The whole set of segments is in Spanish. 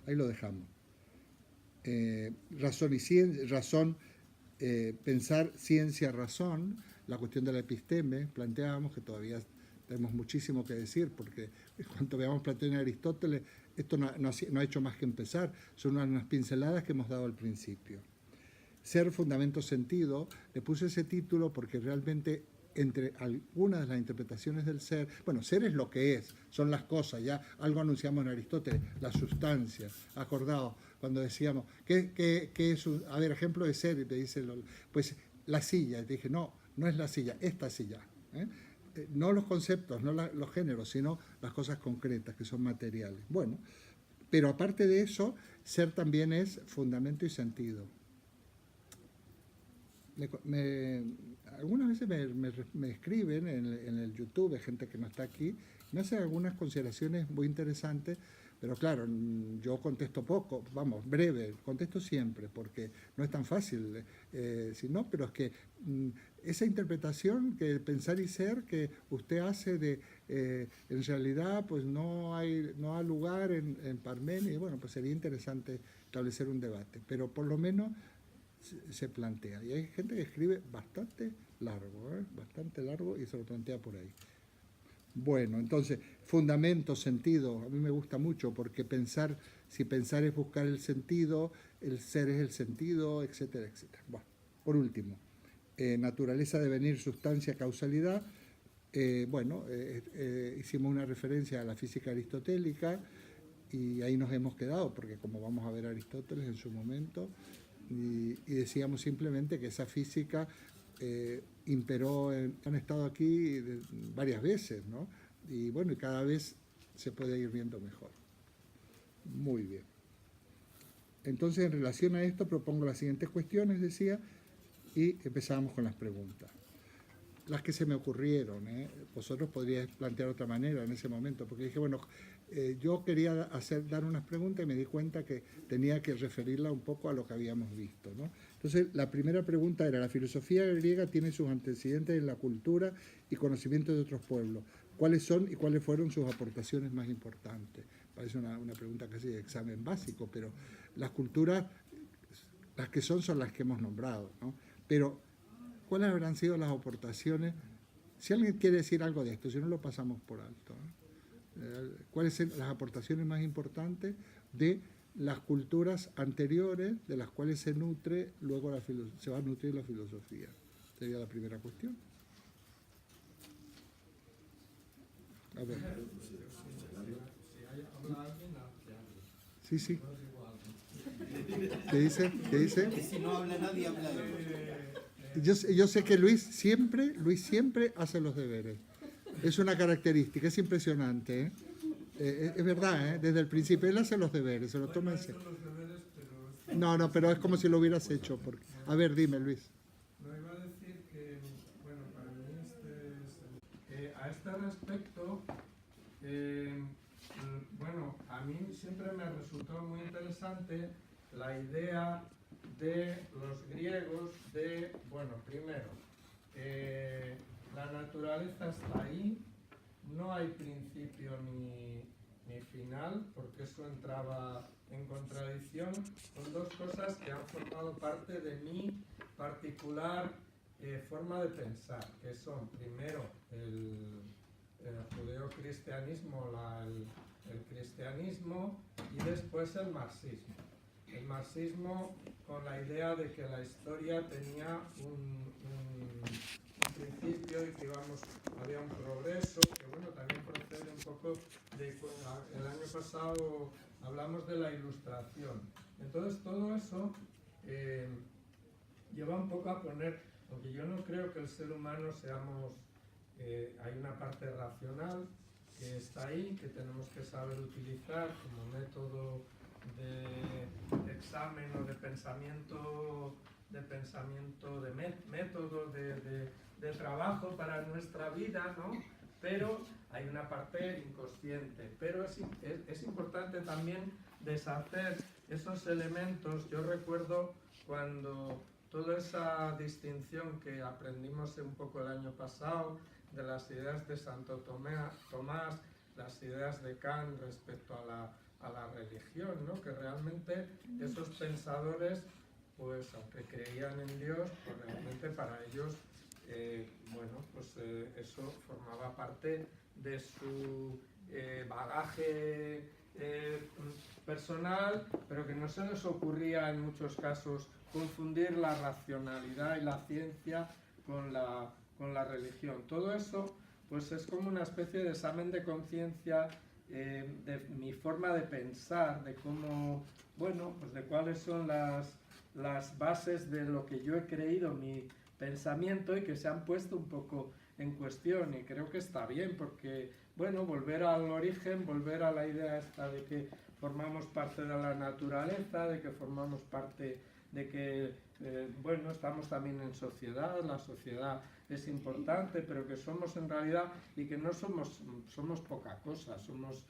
Ahí lo dejamos. Razón y ciencia, razón, pensar ciencia, razón, la cuestión de la episteme, planteábamos que todavía tenemos muchísimo que decir, porque cuando veamos Platón y Aristóteles, esto no ha hecho más que empezar, son unas pinceladas que hemos dado al principio. Ser, fundamento, sentido, le puse ese título porque realmente entre algunas de las interpretaciones del ser, bueno, ser es lo que es, son las cosas, ya algo anunciamos en Aristóteles, la sustancia, acordado, cuando decíamos, ¿qué es a ver, ejemplo de ser? Y te dice, pues la silla, y te dije, no es la silla, esta silla, no los conceptos, no los géneros, sino las cosas concretas, que son materiales. Bueno, pero aparte de eso, ser también es fundamento y sentido. Algunas veces me escriben en el YouTube, gente que no está aquí, me hacen algunas consideraciones muy interesantes, pero claro, yo contesto poco, vamos, breve, contesto siempre, porque no es tan fácil, sino, pero es que esa interpretación que pensar y ser que usted hace de, en realidad, pues no hay lugar en Parménides, y bueno, pues sería interesante establecer un debate, pero por lo menos se plantea. Y hay gente que escribe bastante largo y se lo plantea por ahí. Bueno, entonces, fundamento, sentido, a mí me gusta mucho porque pensar, si pensar es buscar el sentido, el ser es el sentido, etcétera, etcétera. Bueno, por último, naturaleza, devenir, sustancia, causalidad. Hicimos una referencia a la física aristotélica y ahí nos hemos quedado, porque como vamos a ver Aristóteles en su momento, y decíamos simplemente que esa física imperó, han estado aquí varias veces, ¿no? Y bueno, y cada vez se puede ir viendo mejor. Muy bien. Entonces, en relación a esto, propongo las siguientes cuestiones, decía, y empezamos con las preguntas. Las que se me ocurrieron, vosotros podríais plantear otra manera en ese momento, porque dije, bueno, yo quería dar unas preguntas y me di cuenta que tenía que referirla un poco a lo que habíamos visto, ¿no? Entonces, la primera pregunta era, ¿la filosofía griega tiene sus antecedentes en la cultura y conocimiento de otros pueblos? ¿Cuáles son y cuáles fueron sus aportaciones más importantes? Parece una pregunta casi de examen básico, pero las culturas, las que son las que hemos nombrado, ¿no? Pero, ¿cuáles habrán sido las aportaciones? Si alguien quiere decir algo de esto, si no lo pasamos por alto, ¿no? ¿Cuáles son las aportaciones más importantes de las culturas anteriores de las cuales se nutre luego se va a nutrir la filosofía? Sería la primera cuestión. A ver. Sí. ¿Qué dice? Que si no habla nadie, habla él. Yo sé que Luis siempre hace los deberes. Es una característica, es impresionante, es verdad, desde el principio él hace los deberes, se lo toma en serio. No, pero es como si lo hubieras hecho. Porque... A ver, dime, Luis. No, iba a decir que, bueno, para mí a este respecto, bueno, a mí siempre me resultó muy interesante la idea de los griegos de, bueno, primero, la naturaleza está ahí, no hay principio ni final, porque eso entraba en contradicción con dos cosas que han formado parte de mi particular forma de pensar, que son, primero, el judeocristianismo, el cristianismo, y después el marxismo. El marxismo con la idea de que la historia tenía un principio y que había un progreso, que bueno, también procede un poco de, el año pasado hablamos de la Ilustración. Entonces todo eso lleva un poco a poner, aunque yo no creo que el ser humano seamos, hay una parte racional que está ahí, que tenemos que saber utilizar como método de examen o de pensamiento, método de trabajo para nuestra vida, ¿no? Pero hay una parte inconsciente. Pero es importante también deshacer esos elementos. Yo recuerdo cuando toda esa distinción que aprendimos un poco el año pasado de las ideas de Santo Tomás, las ideas de Kant respecto a la a la religión, ¿no? Que realmente esos pensadores, pues aunque creían en Dios, pues realmente para ellos, bueno, pues eso formaba parte de su bagaje personal, pero que no se les ocurría en muchos casos confundir la racionalidad y la ciencia con la religión. Todo eso pues es como una especie de examen de conciencia de mi forma de pensar, de cómo, bueno, pues de cuáles son las bases de lo que yo he creído, mi pensamiento, y que se han puesto un poco en cuestión, y creo que está bien, porque, bueno, volver al origen, volver a la idea esta de que formamos parte de la naturaleza, de que formamos parte de que, bueno, estamos también en sociedad, la sociedad es importante, pero que somos en realidad, y que no somos poca cosa, somos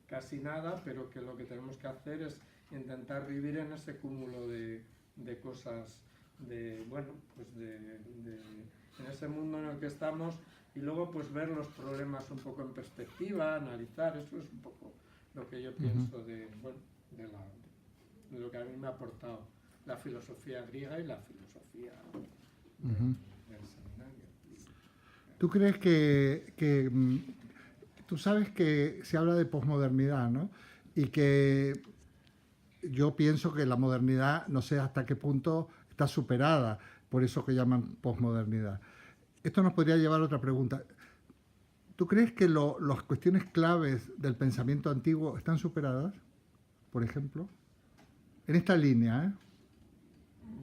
casi nada, pero que lo que tenemos que hacer es intentar vivir en ese cúmulo de cosas, bueno, pues en ese mundo en el que estamos, y luego pues ver los problemas un poco en perspectiva, analizar. Eso es un poco lo que yo pienso de lo que a mí me ha aportado la filosofía griega y la filosofía del seminario. ¿Tú crees que tú sabes que se habla de posmodernidad, ¿no? Y que yo pienso que la modernidad, no sé hasta qué punto está superada, por eso que llaman posmodernidad. Esto nos podría llevar a otra pregunta. ¿Tú crees que las cuestiones claves del pensamiento antiguo están superadas, por ejemplo? En esta línea, ¿eh?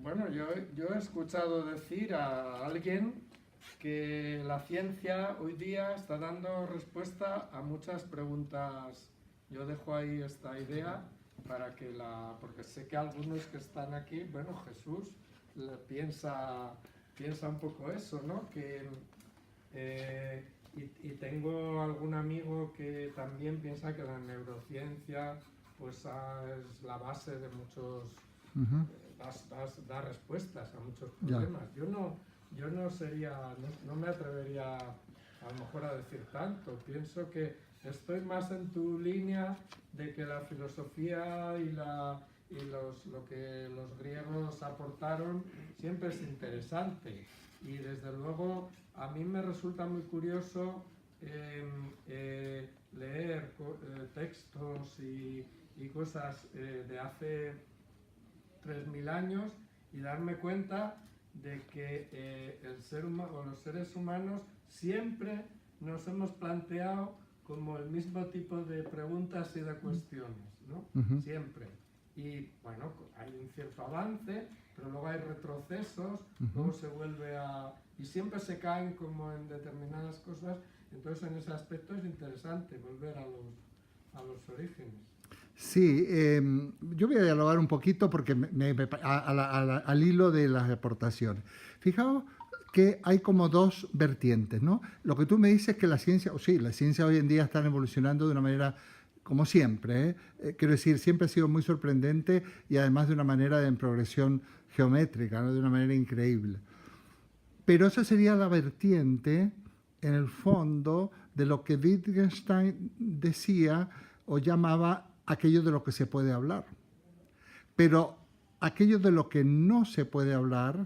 Bueno, yo he escuchado decir a alguien que la ciencia hoy día está dando respuesta a muchas preguntas. Yo dejo ahí esta idea para que porque sé que algunos que están aquí, bueno, Jesús piensa un poco eso, ¿no? Y tengo algún amigo que también piensa que la neurociencia pues es la base de muchos, da respuestas a muchos problemas. Yo no me atrevería a lo mejor a decir tanto. Pienso que estoy más en tu línea de que la filosofía y lo que los griegos aportaron siempre es interesante, y desde luego a mí me resulta muy curioso leer textos y cosas de hace 3000 años y darme cuenta de que el ser humano o los seres humanos siempre nos hemos planteado como el mismo tipo de preguntas y de cuestiones, ¿no? Siempre. Y bueno, hay un cierto avance, pero luego hay retrocesos, luego se vuelve y siempre se caen como en determinadas cosas. Entonces en ese aspecto es interesante volver a los orígenes. Sí, yo voy a dialogar un poquito porque al hilo de las aportaciones. Fijaos que hay como dos vertientes, ¿no? Lo que tú me dices es que la ciencia, la ciencia hoy en día está evolucionando de una manera como siempre, quiero decir, siempre ha sido muy sorprendente y además de una manera en progresión geométrica, ¿no? De una manera increíble. Pero esa sería la vertiente, en el fondo, de lo que Wittgenstein decía o llamaba aquello de lo que se puede hablar. Pero aquello de lo que no se puede hablar,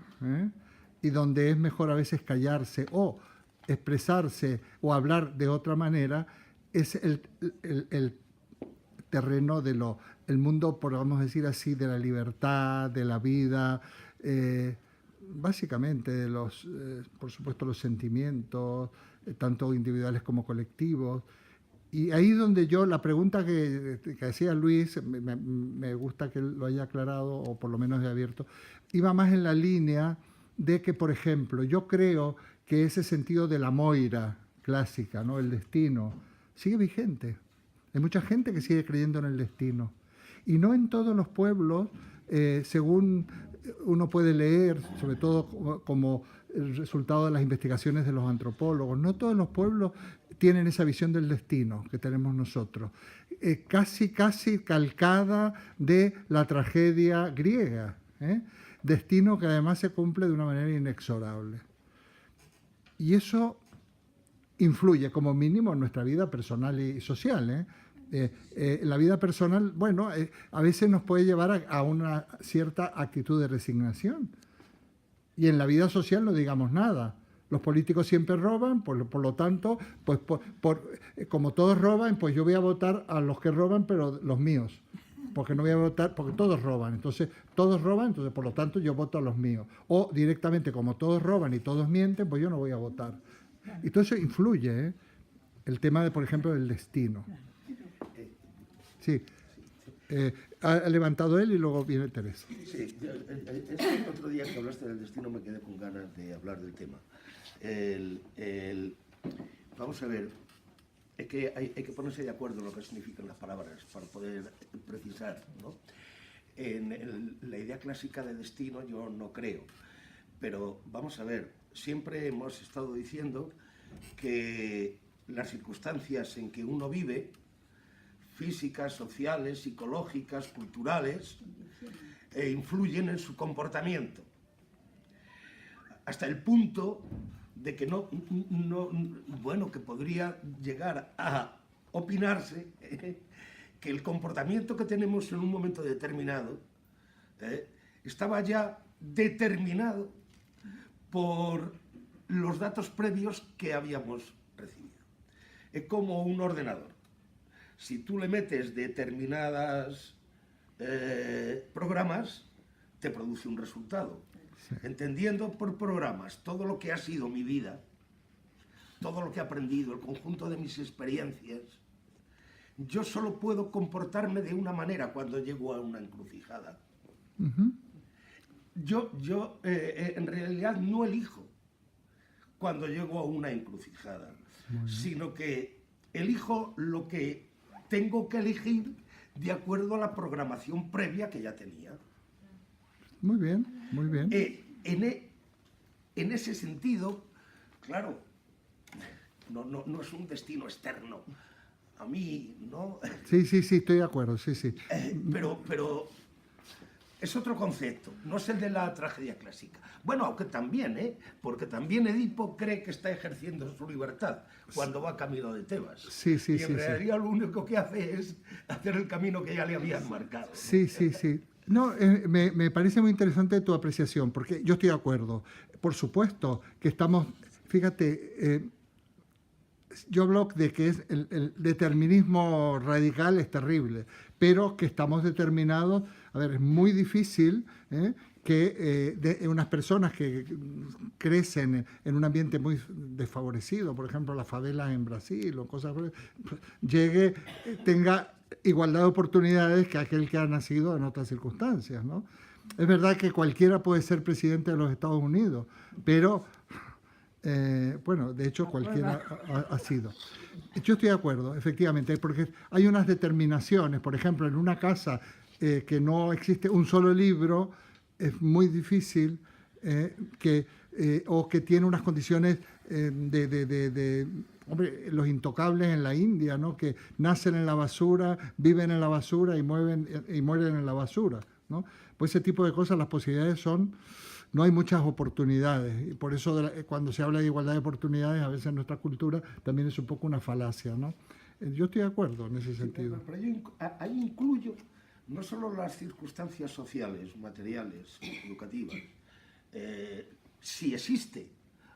y donde es mejor a veces callarse o expresarse o hablar de otra manera, es el terreno el mundo, podemos decir así, de la libertad, de la vida, básicamente de por supuesto, los sentimientos, tanto individuales como colectivos. Y ahí donde la pregunta que hacía Luis, me gusta que lo haya aclarado, o por lo menos haya abierto, iba más en la línea de que, por ejemplo, yo creo que ese sentido de la moira clásica, ¿no? El destino, sigue vigente. Hay mucha gente que sigue creyendo en el destino. Y no en todos los pueblos, según uno puede leer, sobre todo como el resultado de las investigaciones de los antropólogos, no todos los pueblos tienen esa visión del destino que tenemos nosotros, casi calcada de la tragedia griega, destino que además se cumple de una manera inexorable. Y eso influye como mínimo en nuestra vida personal y social, La vida personal, bueno, a veces nos puede llevar a una cierta actitud de resignación. Y en la vida social no digamos nada. Los políticos siempre roban, por lo tanto, pues como todos roban, pues yo voy a votar a los que roban, pero los míos. Porque no voy a votar, porque todos roban. Entonces, todos roban, entonces por lo tanto yo voto a los míos. O directamente, como todos roban y todos mienten, pues yo no voy a votar. Y todo eso influye, ¿eh? El tema de, por ejemplo, del destino. Sí. Ha levantado él y luego viene Teresa. Sí, otro día que hablaste del destino me quedé con ganas de hablar del tema. Vamos a ver, es que hay que ponerse de acuerdo en lo que significan las palabras para poder precisar, ¿no? En la idea clásica de destino yo no creo, pero vamos a ver, siempre hemos estado diciendo que las circunstancias en que uno vive, físicas, sociales, psicológicas, culturales, influyen en su comportamiento. Hasta el punto de que que podría llegar a opinarse que el comportamiento que tenemos en un momento determinado estaba ya determinado por los datos previos que habíamos recibido. Es como un ordenador. Si tú le metes determinadas programas, te produce un resultado. Sí. Entendiendo por programas todo lo que ha sido mi vida, todo lo que he aprendido, el conjunto de mis experiencias, yo solo puedo comportarme de una manera cuando llego a una encrucijada. Uh-huh. Yo en realidad no elijo cuando llego a una encrucijada, sino que elijo lo que tengo que elegir de acuerdo a la programación previa que ya tenía. Muy bien, muy bien. En ese sentido, claro, no es un destino externo a mí, ¿no? Sí, estoy de acuerdo, sí. Pero es otro concepto, no es el de la tragedia clásica. Bueno, aunque también, porque también Edipo cree que está ejerciendo su libertad cuando va camino de Tebas. Sí. Y en realidad lo único que hace es hacer el camino que ya le habían marcado, ¿no? Sí. No, me parece muy interesante tu apreciación, porque yo estoy de acuerdo. Por supuesto que estamos, fíjate, yo hablo de que el determinismo radical es terrible, pero que estamos determinados. A ver, es muy difícil que unas personas que crecen en un ambiente muy desfavorecido, por ejemplo, las favelas en Brasil o cosas así, tenga igualdad de oportunidades que aquel que ha nacido en otras circunstancias, ¿no? Es verdad que cualquiera puede ser presidente de los Estados Unidos, pero bueno, de hecho cualquiera ha sido. Yo estoy de acuerdo, efectivamente, porque hay unas determinaciones. Por ejemplo, en una casa que no existe un solo libro, es muy difícil o que tiene unas condiciones hombre, los intocables en la India, ¿no? Que nacen en la basura, viven en la basura y mueren en la basura, ¿no? Pues ese tipo de cosas, las posibilidades son... No hay muchas oportunidades, y por eso cuando se habla de igualdad de oportunidades, a veces en nuestra cultura también es un poco una falacia, ¿no? Yo estoy de acuerdo en ese sentido. Pero ahí incluyo no solo las circunstancias sociales, materiales, educativas. Si existe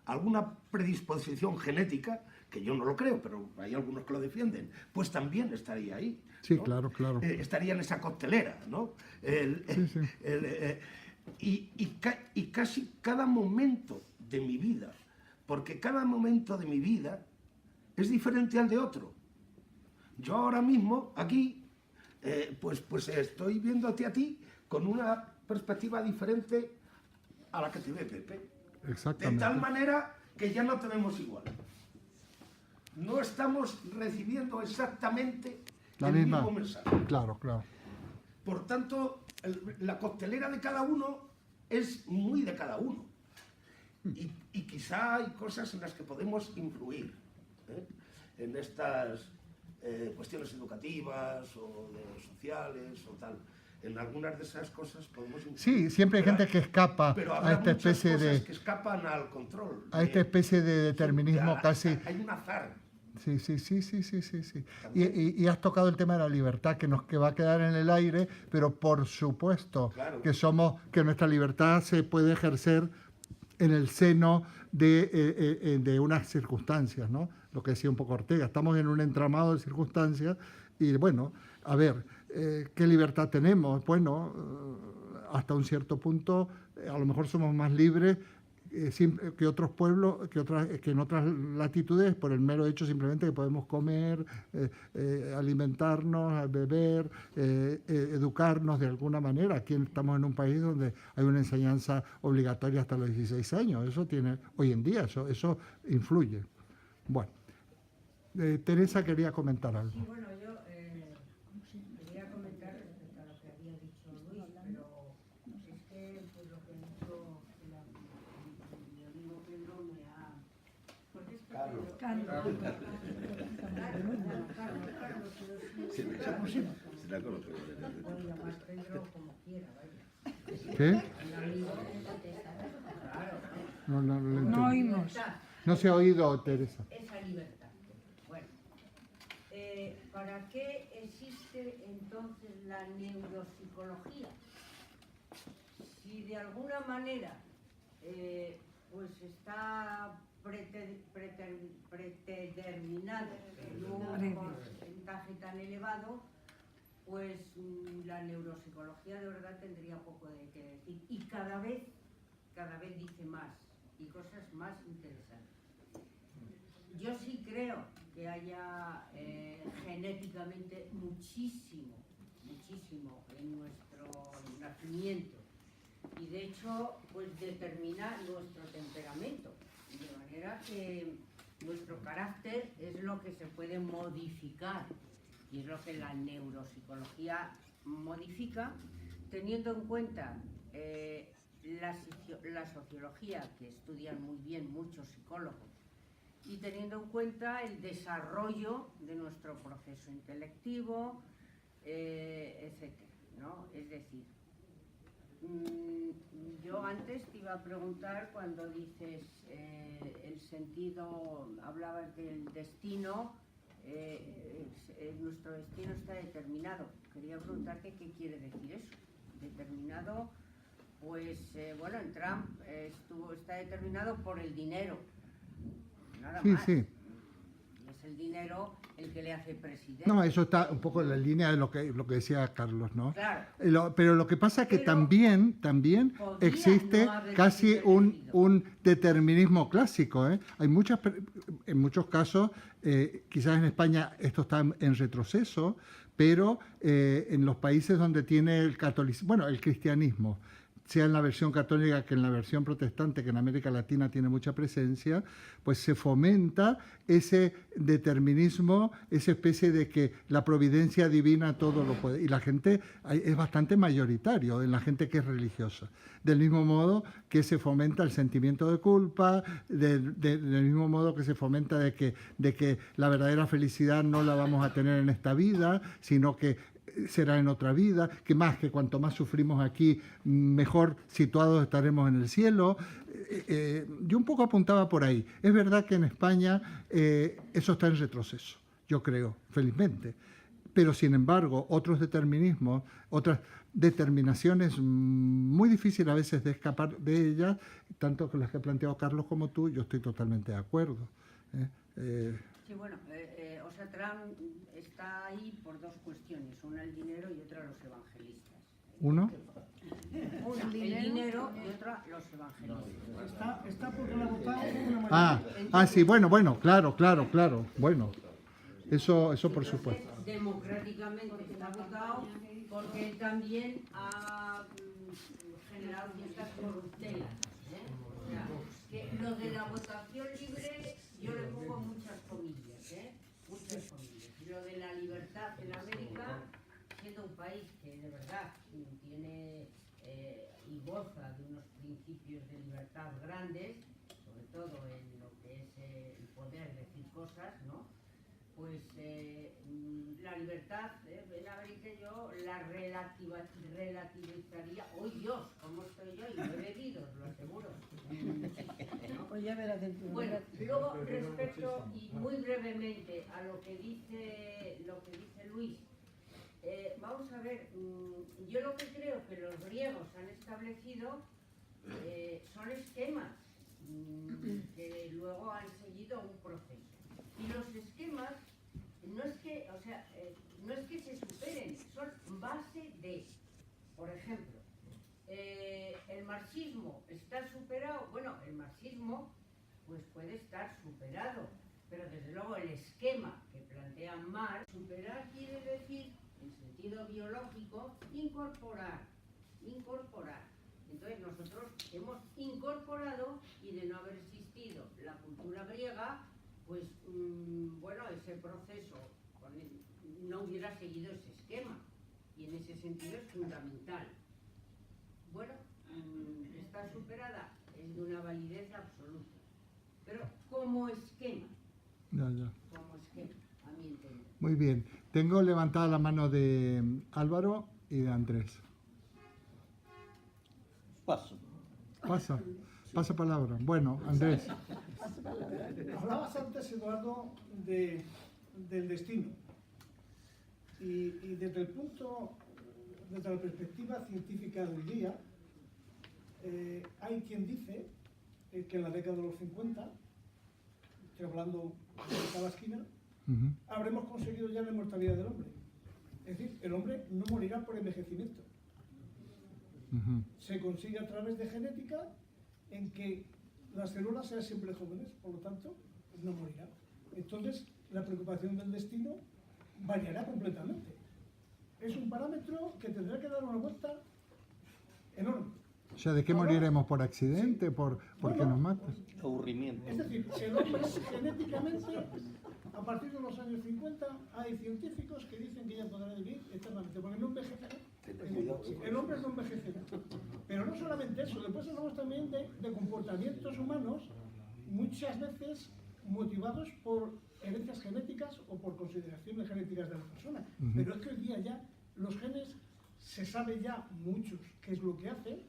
alguna predisposición genética, que yo no lo creo, pero hay algunos que lo defienden, pues también estaría ahí, ¿no? Sí, claro. Estaría en esa coctelera, ¿no? Y casi cada momento de mi vida, porque cada momento de mi vida es diferente al de otro. Yo ahora mismo, aquí, pues estoy viéndote a ti con una perspectiva diferente a la que te ve Pepe. Exactamente. De tal manera que ya no te vemos igual. No estamos recibiendo exactamente el mismo mensaje. Claro. Por tanto, la coctelera de cada uno es muy de cada uno. Y quizá hay cosas en las que podemos influir, en estas cuestiones educativas o sociales o tal. En algunas de esas cosas podemos influir. Sí, siempre hay gente que escapa a esta especie de... que escapan al control. A esta especie de determinismo casi... Hay un azar. Sí, sí, sí, sí, sí, sí, sí. Y has tocado el tema de la libertad que va a quedar en el aire, pero por supuesto Claro. que nuestra libertad se puede ejercer en el seno de unas circunstancias, ¿no? Lo que decía un poco Ortega, estamos en un entramado de circunstancias y bueno, a ver, ¿qué libertad tenemos? Bueno, hasta un cierto punto, a lo mejor somos más libres que otros pueblos, que en otras latitudes, por el mero hecho simplemente que podemos comer, alimentarnos, beber, educarnos de alguna manera. Aquí estamos en un país donde hay una enseñanza obligatoria hasta los 16 años. Eso tiene, hoy en día, eso influye. Bueno, Teresa quería comentar algo. Sí, bueno, yo quería comentar respecto a lo que había dicho Luis, pero es que pues, lo que ha dicho mi amigo Pedro me ha... Pues es que Carlos. Carlos, Será con lo que puedo llamar Pedro como quiera, vaya. ¿Qué? Claro, No lo entiendo. No oímos. No se ha oído, Teresa. esa libertad. Bueno, ¿para qué existe entonces la neuropsicología? Si de alguna manera pues está predeterminado en un porcentaje tan elevado, pues la neuropsicología de verdad tendría poco de qué decir. Y cada vez dice más y cosas más interesantes. Yo sí creo que haya genéticamente muchísimo en nuestro nacimiento y de hecho pues determina nuestro temperamento, de manera que nuestro carácter es lo que se puede modificar y es lo que la neuropsicología modifica, teniendo en cuenta la sociología, que estudian muy bien muchos psicólogos, y teniendo en cuenta el desarrollo de nuestro proceso intelectivo, etcétera, ¿no? Es decir, yo antes te iba a preguntar cuando dices el sentido, hablabas del destino, nuestro destino está determinado. Quería preguntarte qué quiere decir eso, determinado. Pues bueno, en Trump está determinado por el dinero, nada Sí, más. sí. Es el dinero el que le hace presidente. No, eso está un poco en la línea de lo que decía Carlos, ¿no? Claro. Pero lo que pasa es que Pero también podía existe no haber casi sido elegido. un determinismo clásico, ¿eh? Hay en muchos casos, quizás en España esto está en retroceso, pero en los países donde tiene el catolicismo, bueno, el cristianismo, sea en la versión católica que en la versión protestante, que en América Latina tiene mucha presencia, pues se fomenta ese determinismo, esa especie de que la providencia divina todo lo puede. Y la gente es bastante mayoritario en la gente que es religiosa. Del mismo modo que se fomenta el sentimiento de culpa, del mismo modo que se fomenta de que la verdadera felicidad no la vamos a tener en esta vida, sino que será en otra vida, que cuanto más sufrimos aquí, mejor situados estaremos en el cielo. Yo un poco apuntaba por ahí. Es verdad que en España eso está en retroceso, yo creo, felizmente. Pero, sin embargo, otros determinismos, otras determinaciones muy difíciles a veces de escapar de ellas, tanto que las que ha planteado Carlos como tú, yo estoy totalmente de acuerdo. Sí, bueno, o sea, Trump está ahí por dos cuestiones, una el dinero y otra los evangelistas. ¿Uno? Una el dinero y otra los evangelistas. Está porque la votaron. Sí, bueno, claro. Bueno, eso por supuesto. Democráticamente está votado porque él también ha generado ciertas corruptelas. O sea, que lo de la votación libre yo le pongo muchas comillas, muchas comillas. Lo de la libertad en América, siendo un país que de verdad tiene y goza de unos principios de libertad grandes, sobre todo en lo que es el poder decir cosas, ¿no? pues la libertad, ven a ver que yo la relativizaría. ¡Oh Dios! ¿Cómo estoy yo? Y no he bebido, os lo aseguro. Pues ya verás dentro. Bueno, luego respecto, y muy brevemente, a lo que dice Luis, vamos a ver, yo lo que creo que los griegos han establecido son esquemas que luego han seguido un proceso. Y los esquemas no es que, o sea, no es que se superen, son base de, por ejemplo, el marxismo está superado. Bueno, el marxismo pues puede estar superado, pero desde luego el esquema que plantea Marx, superar quiere decir, en sentido biológico, incorporar. Entonces nosotros hemos incorporado, y de no haber existido la cultura griega, pues bueno, ese proceso no hubiera seguido ese esquema, y en ese sentido es fundamental. Bueno, está superada, es de una validez absoluta, pero como esquema, Ya. como esquema, a mi entender. Muy bien. Tengo levantada la mano de Álvaro y de Andrés. Paso. Pasa palabra. Bueno, Andrés. Hablabas antes, Eduardo, del destino. Y desde la perspectiva científica de hoy día, hay quien dice que en la década de los 50, estoy hablando de cada esquina, habremos conseguido ya la inmortalidad del hombre. Es decir, el hombre no morirá por envejecimiento. Se consigue a través de genética en que las células sean siempre jóvenes, por lo tanto, no morirá. Entonces, la preocupación del destino variará completamente. Es un parámetro que tendrá que dar una vuelta enorme. O sea, ¿de qué moriremos? ¿Por accidente? ¿Por qué nos matan? Aburrimiento. Es decir, el hombre genéticamente, a partir de los años 50, hay científicos que dicen que ya podrá vivir eternamente, porque no envejecerá. El hombre no envejecerá. Pero no solamente eso, después hablamos también de comportamientos humanos, muchas veces motivados por herencias genéticas o por consideraciones genéticas de la persona. Pero es que hoy día ya los genes, se sabe ya muchos qué es lo que hacen,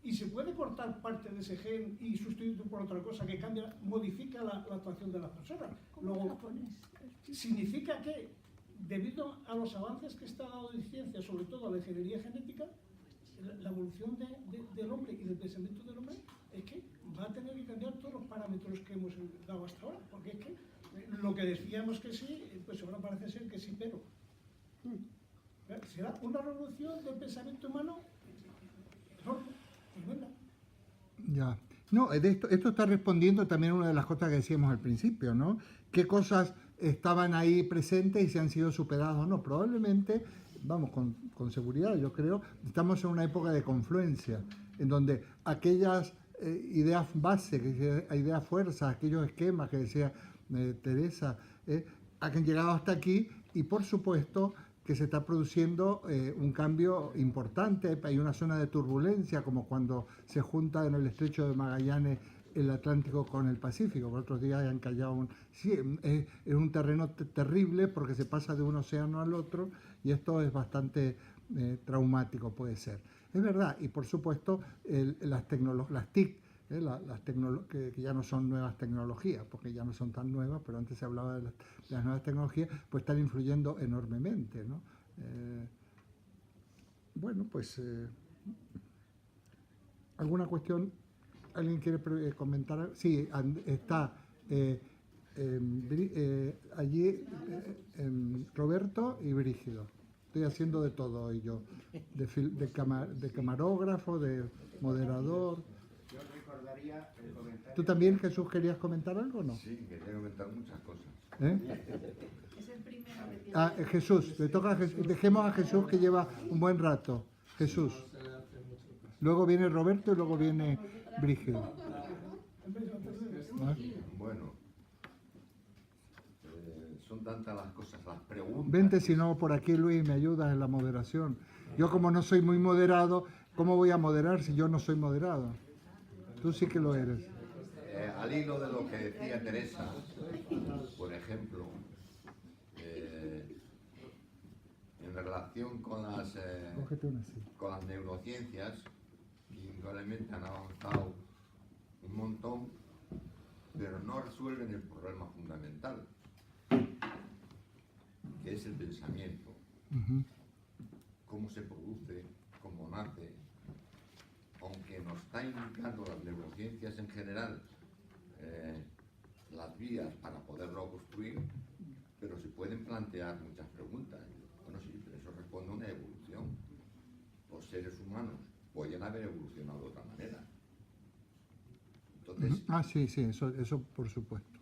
y se puede cortar parte de ese gen y sustituirlo por otra cosa que cambia, modifica la actuación de la persona. Luego, significa que, debido a los avances que está dando en ciencia, sobre todo a la ingeniería genética, la evolución del hombre y del pensamiento del hombre es que va a tener que cambiar todos los parámetros que hemos dado hasta ahora, porque es que lo que decíamos que sí, pues ahora parece ser que sí, pero será una revolución del pensamiento humano enorme. Ya. No, esto está respondiendo también a una de las cosas que decíamos al principio, ¿no? ¿Qué cosas estaban ahí presentes y se han sido superadas o no? Probablemente, vamos, con seguridad, yo creo, estamos en una época de confluencia, en donde aquellas ideas base, ideas fuerzas, aquellos esquemas que decía Teresa, han llegado hasta aquí, y por supuesto que se está produciendo un cambio importante. Hay una zona de turbulencia, como cuando se junta en el estrecho de Magallanes el Atlántico con el Pacífico. Por otros días han callado sí, es un terreno terrible porque se pasa de un océano al otro, y esto es bastante traumático, puede ser. Es verdad, y por supuesto las TIC, que ya no son nuevas tecnologías, porque ya no son tan nuevas, pero antes se hablaba de las nuevas tecnologías, pues están influyendo enormemente, ¿no? Bueno, pues, ¿alguna cuestión? ¿Alguien quiere comentar? Sí, está allí Roberto y Brígido. Estoy haciendo de todo hoy yo, de camarógrafo, de moderador. ¿Tú también, Jesús, querías comentar algo o no? Sí, quería comentar muchas cosas. Es el primero que Jesús, le toca a Jesús. Dejemos a Jesús, que lleva un buen rato. Jesús. Luego viene Roberto y luego viene Brígido. Bueno, son tantas las cosas, las preguntas. Vente, si no, por aquí, Luis, me ayudas en la moderación. Yo, como no soy muy moderado, ¿cómo voy a moderar si yo no soy moderado? Tú sí que lo eres. Al hilo de lo que decía Teresa, por ejemplo, relación con las neurociencias, indudablemente han avanzado un montón, pero no resuelven el problema fundamental, que es el pensamiento. Cómo se produce, cómo nace, aunque nos está indicando las neurociencias en general las vías para poderlo construir, pero se pueden plantear muchas preguntas. Bueno, sí, pero eso responde a una evolución. Los seres humanos pueden haber evolucionado de otra manera. Entonces, sí, eso por supuesto.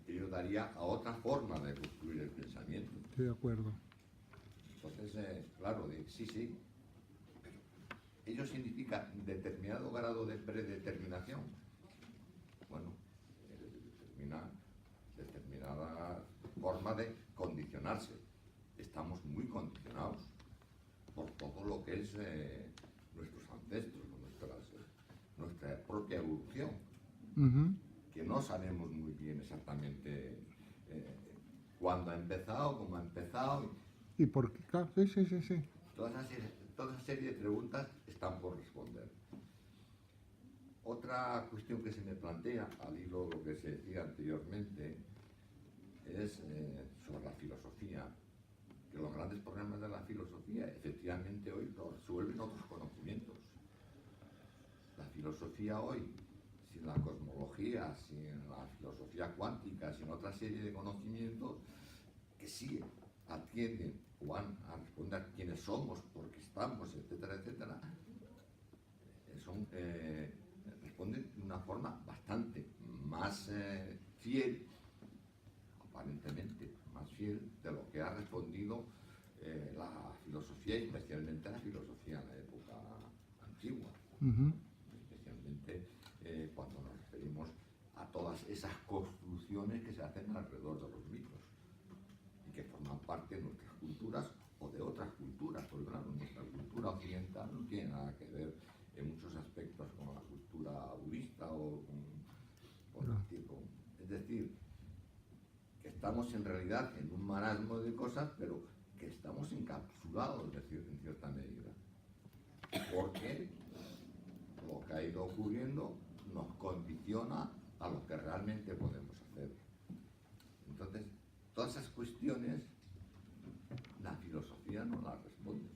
Ello daría a otra forma de construir el pensamiento. Estoy de acuerdo. Entonces, claro, sí, pero ello significa determinado grado de predeterminación. Bueno, determinada forma de condicionarse. Estamos muy condicionados por todo lo que es nuestros ancestros, nuestra propia evolución, que no sabemos muy bien exactamente cuándo ha empezado, cómo ha empezado. ¿Y por qué? Claro, sí. Toda esa serie de preguntas están por responder. Otra cuestión que se me plantea, al hilo de lo que se decía anteriormente, es sobre la filosofía, que los grandes problemas de la filosofía efectivamente hoy los resuelven otros conocimientos. La filosofía hoy, sin la cosmología, sin la filosofía cuántica, sin otra serie de conocimientos que sí atienden o van a responder quiénes somos, por qué estamos, etcétera, etcétera, responden de una forma bastante más fiel, aparentemente más fiel, de lo que ha respondido la filosofía, y especialmente la filosofía en la época antigua. Especialmente cuando nos referimos a todas esas construcciones que se hacen alrededor de los mitos y que forman parte de nuestras culturas o de otras culturas, porque claro, nuestra cultura occidental no tiene nada que ver en muchos aspectos con la cultura budista o con el tipo. Es decir, que estamos en realidad en un marasmo de cosas, pero que estamos encapsulados en cierta medida. Porque lo que ha ido ocurriendo nos condiciona a lo que realmente podemos hacer. Entonces, todas esas cuestiones, la filosofía no las responde.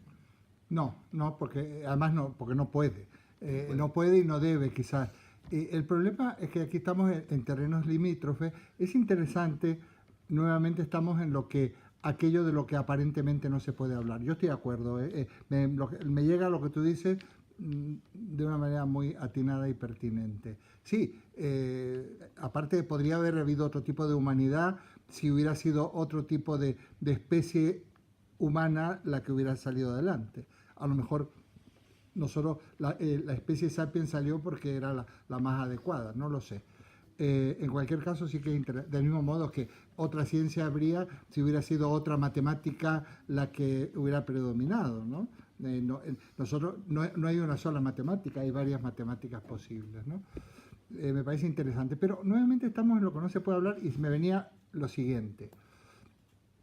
No, porque además porque no puede. No puede y no debe, quizás. El problema es que aquí estamos en terrenos limítrofes. Es interesante, nuevamente estamos en aquello de lo que aparentemente no se puede hablar. Yo estoy de acuerdo. Me llega lo que tú dices de una manera muy atinada y pertinente. Sí, aparte podría haber habido otro tipo de humanidad si hubiera sido otro tipo de especie humana la que hubiera salido adelante. A lo mejor nosotros, la especie sapiens salió porque era la más adecuada, no lo sé. En cualquier caso sí que es interesante, del mismo modo que otra ciencia habría si hubiera sido otra matemática la que hubiera predominado, ¿no? Nosotros no hay una sola matemática, hay varias matemáticas posibles, ¿no? Me parece interesante, pero nuevamente estamos en lo que no se puede hablar y me venía lo siguiente.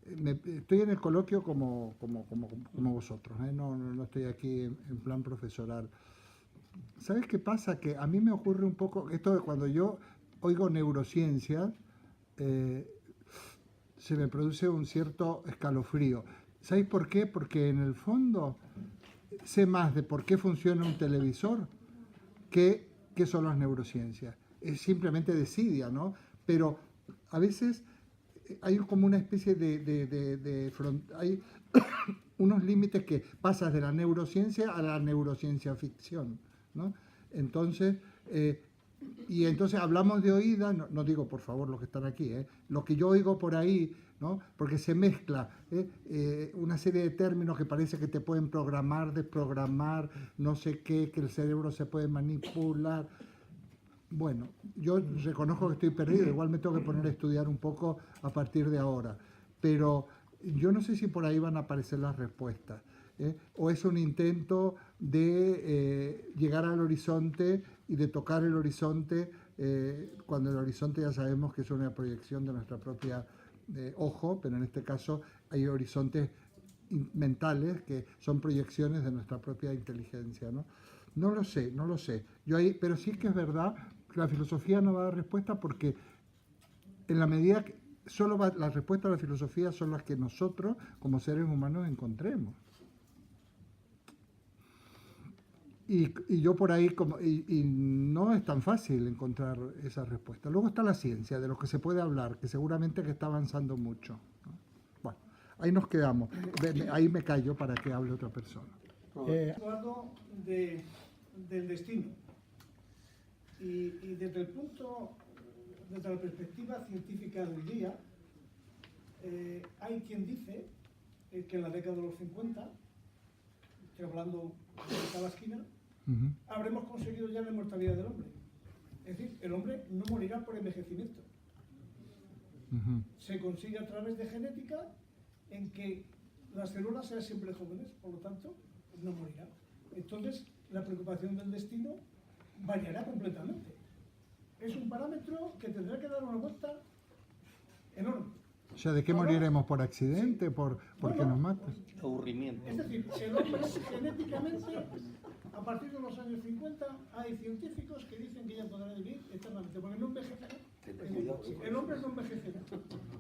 Estoy en el coloquio como vosotros, no estoy aquí en plan profesoral. ¿Sabes qué pasa? Que a mí me ocurre un poco esto de cuando yo oigo neurociencia, se me produce un cierto escalofrío. ¿Sabéis por qué? Porque en el fondo sé más de por qué funciona un televisor que qué son las neurociencias. Es simplemente desidia, ¿no? Pero a veces hay como una especie hay unos límites que pasas de la neurociencia a la neurociencia ficción, ¿no? Entonces, y entonces hablamos de oída, no digo por favor los que están aquí, lo que yo oigo por ahí, ¿no? Porque se mezcla una serie de términos que parece que te pueden programar, desprogramar, no sé qué, que el cerebro se puede manipular. Bueno, yo reconozco que estoy perdido, igual me tengo que poner a estudiar un poco a partir de ahora, pero yo no sé si por ahí van a aparecer las respuestas, o es un intento de llegar al horizonte y de tocar el horizonte, cuando el horizonte ya sabemos que es una proyección de nuestra propia ojo, pero en este caso hay horizontes mentales que son proyecciones de nuestra propia inteligencia, ¿no? No lo sé, no lo sé. Pero sí que es verdad que la filosofía no va a dar respuesta porque en la medida que las respuestas de la filosofía son las que nosotros como seres humanos encontremos. Y yo por ahí, y no es tan fácil encontrar esa respuesta. Luego está la ciencia, de lo que se puede hablar, que seguramente que está avanzando mucho, ¿no? Bueno, ahí nos quedamos. Ahí me callo para que hable otra persona. Hablando del destino. Y desde la perspectiva científica del día, hay quien dice que en la década de los 50, estoy hablando de cada esquina, habremos conseguido ya la inmortalidad del hombre. Es decir, el hombre no morirá por envejecimiento. Se consigue a través de genética en que las células sean siempre jóvenes, por lo tanto, no morirá. Entonces, la preocupación del destino variará completamente. Es un parámetro que tendrá que dar una vuelta enorme. O sea, ¿de qué moriremos? ¿Por accidente? ¿Porque nos matan? Aburrimiento. Es decir, el hombre genéticamente, a partir de los años 50, hay científicos que dicen que ya podrá vivir eternamente, porque no envejecerá. El hombre no envejecerá.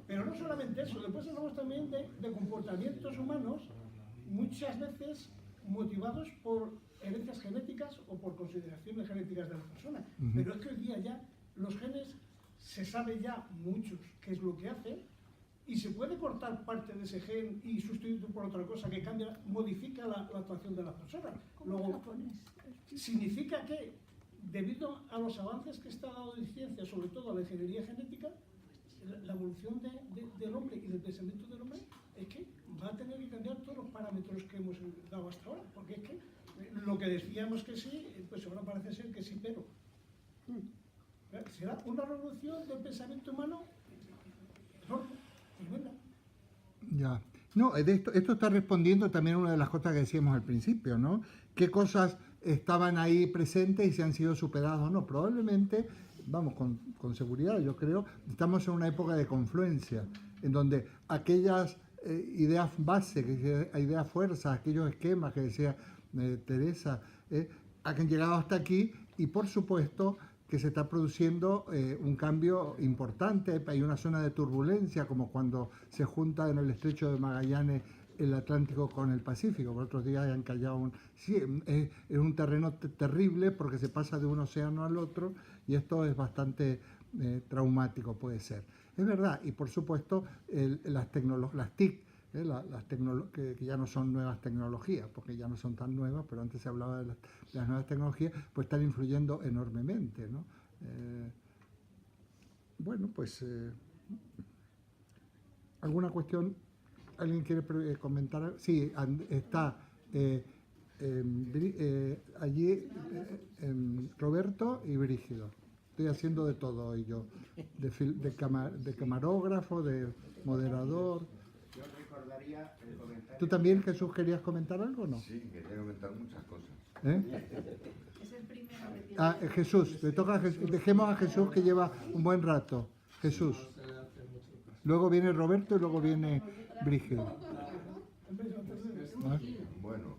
Pero no solamente eso, después hablamos también de comportamientos humanos, muchas veces motivados por herencias genéticas o por consideraciones genéticas de la persona. Pero es que hoy día ya los genes, se sabe ya muchos qué es lo que hacen, y se puede cortar parte de ese gen y sustituirlo por otra cosa que cambia, modifica la actuación de la persona. Luego, significa que, debido a los avances que está dando en ciencia, sobre todo a la ingeniería genética, la evolución del hombre y del pensamiento del hombre es que va a tener que cambiar todos los parámetros que hemos dado hasta ahora, porque es que lo que decíamos que sí, pues ahora parece ser que sí, pero será una revolución del pensamiento humano enorme. Ya. No, esto está respondiendo también a una de las cosas que decíamos al principio, ¿no? ¿Qué cosas estaban ahí presentes y se han sido superadas o no? Probablemente, vamos, con seguridad, yo creo, estamos en una época de confluencia, en donde aquellas ideas base, ideas fuerzas, aquellos esquemas que decía Teresa, han llegado hasta aquí y, por supuesto, que se está produciendo un cambio importante. Hay una zona de turbulencia, como cuando se junta en el estrecho de Magallanes el Atlántico con el Pacífico. Por otros días han callado sí, es un terreno terrible porque se pasa de un océano al otro y esto es bastante traumático, puede ser. Es verdad, y por supuesto las TIC, que ya no son nuevas tecnologías, porque ya no son tan nuevas, pero antes se hablaba de las nuevas tecnologías, pues están influyendo enormemente, ¿no? Bueno, pues, ¿alguna cuestión? ¿Alguien quiere comentar? Sí, está allí Roberto y Brígido. Estoy haciendo de todo hoy yo, de camarógrafo, de moderador. ¿Tú también, Jesús, querías comentar algo o no? Sí, quería comentar muchas cosas. Es el primero que Jesús, le toca a Jesús. Dejemos a Jesús que lleva un buen rato. Jesús. Luego viene Roberto y luego viene Brígido. Bueno,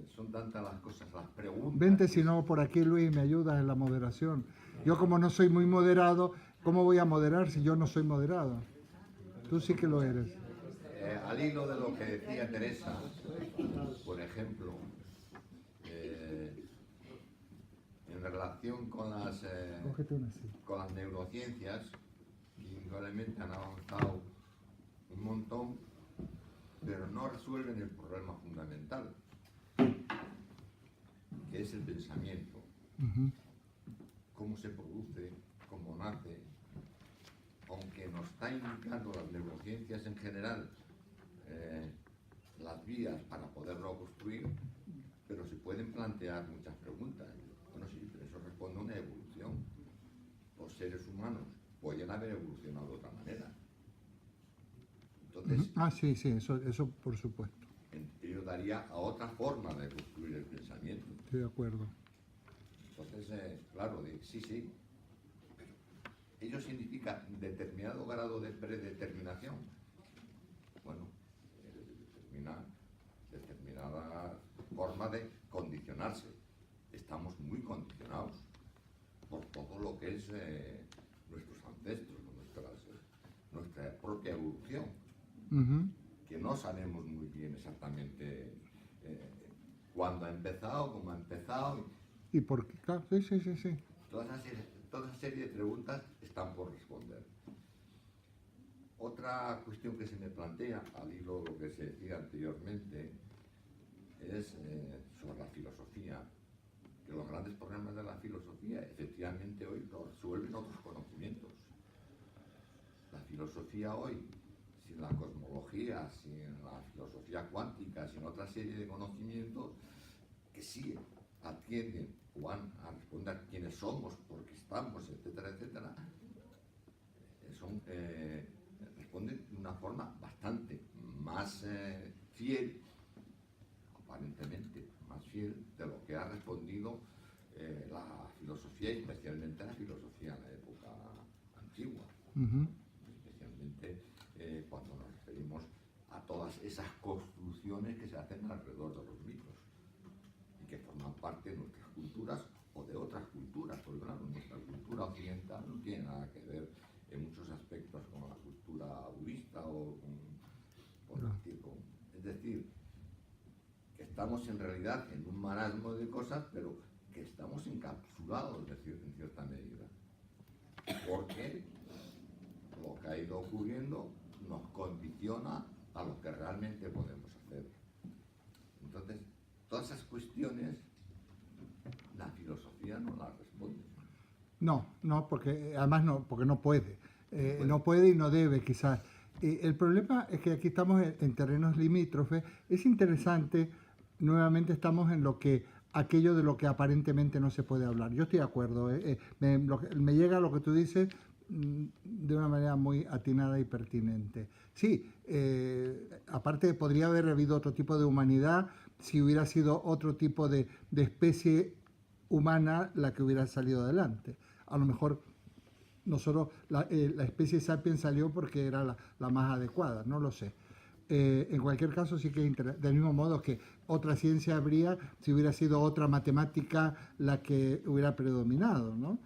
son tantas las cosas, las preguntas. Vente si no por aquí, Luis, me ayudas en la moderación. Yo como no soy muy moderado, ¿cómo voy a moderar si yo no soy moderado? Tú sí que lo eres. Al hilo de lo que decía Teresa, por ejemplo, en relación con las neurociencias, indudablemente han avanzado un montón, pero no resuelven el problema fundamental, que es el pensamiento. Cómo se produce, cómo nace, aunque nos está indicando las neurociencias en general las vías para poderlo construir, pero se pueden plantear muchas preguntas. Bueno, sí, pero eso responde a una evolución. Los seres humanos pueden haber evolucionado de otra manera. Entonces, sí, eso por supuesto. Ello daría a otra forma de construir el pensamiento. Estoy de acuerdo. Entonces, claro, sí, ello significa determinado grado de predeterminación. bueno, determina determinada forma de condicionarse. Estamos muy condicionados por todo lo que es nuestros ancestros, nuestra propia evolución, que no sabemos muy bien exactamente cuándo ha empezado, cómo ha empezado. Y por qué, claro, sí. Toda esa serie de preguntas están por responder. Otra cuestión que se me plantea, al hilo de lo que se decía anteriormente, es sobre la filosofía, que los grandes problemas de la filosofía efectivamente hoy los resuelven otros conocimientos. La filosofía hoy, sin la cosmología, sin la filosofía cuántica, sin otra serie de conocimientos que sí atienden o van a responder quiénes somos, por qué estamos, etcétera, etcétera, responden de una forma bastante más fiel, aparentemente más fiel, de lo que ha respondido la filosofía, y especialmente la filosofía en la época antigua. Especialmente cuando nos referimos a todas esas construcciones que se hacen alrededor de los mitos y que forman parte de nuestras culturas o de otras culturas, porque claro, nuestra cultura occidental no tiene nada que ver en muchos aspectos con la cultura budista o con el tipo. Es decir, que estamos en realidad en un marasmo de cosas, pero que estamos encapsulados en cierta medida. Porque lo que ha ido ocurriendo nos condiciona a lo que realmente podemos hacer. Entonces, todas esas cuestiones, la filosofía no las responde. No, porque además porque no puede. No puede y no debe, quizás. El problema es que aquí estamos en terrenos limítrofes. Es interesante, nuevamente estamos en aquello de lo que aparentemente no se puede hablar. Yo estoy de acuerdo. Me llega lo que tú dices de una manera muy atinada y pertinente. Sí, aparte podría haber habido otro tipo de humanidad si hubiera sido otro tipo de especie humana la que hubiera salido adelante. A lo mejor nosotros, la especie sapiens salió porque era la más adecuada, no lo sé. En cualquier caso sí que es interesante, del mismo modo que otra ciencia habría si hubiera sido otra matemática la que hubiera predominado, ¿no?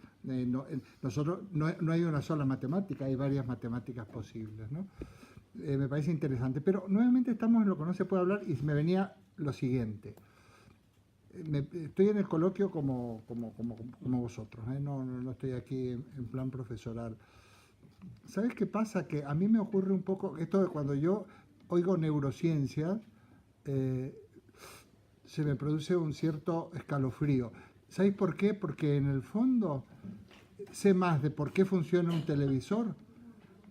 Nosotros no hay una sola matemática, hay varias matemáticas posibles, ¿no? Me parece interesante, pero nuevamente estamos en lo que no se puede hablar y me venía lo siguiente. Estoy en el coloquio como vosotros, no estoy aquí en plan profesoral. ¿Sabes qué pasa? Que a mí me ocurre un poco esto de cuando yo oigo neurociencia, se me produce un cierto escalofrío. ¿Sabéis por qué? Porque en el fondo sé más de por qué funciona un televisor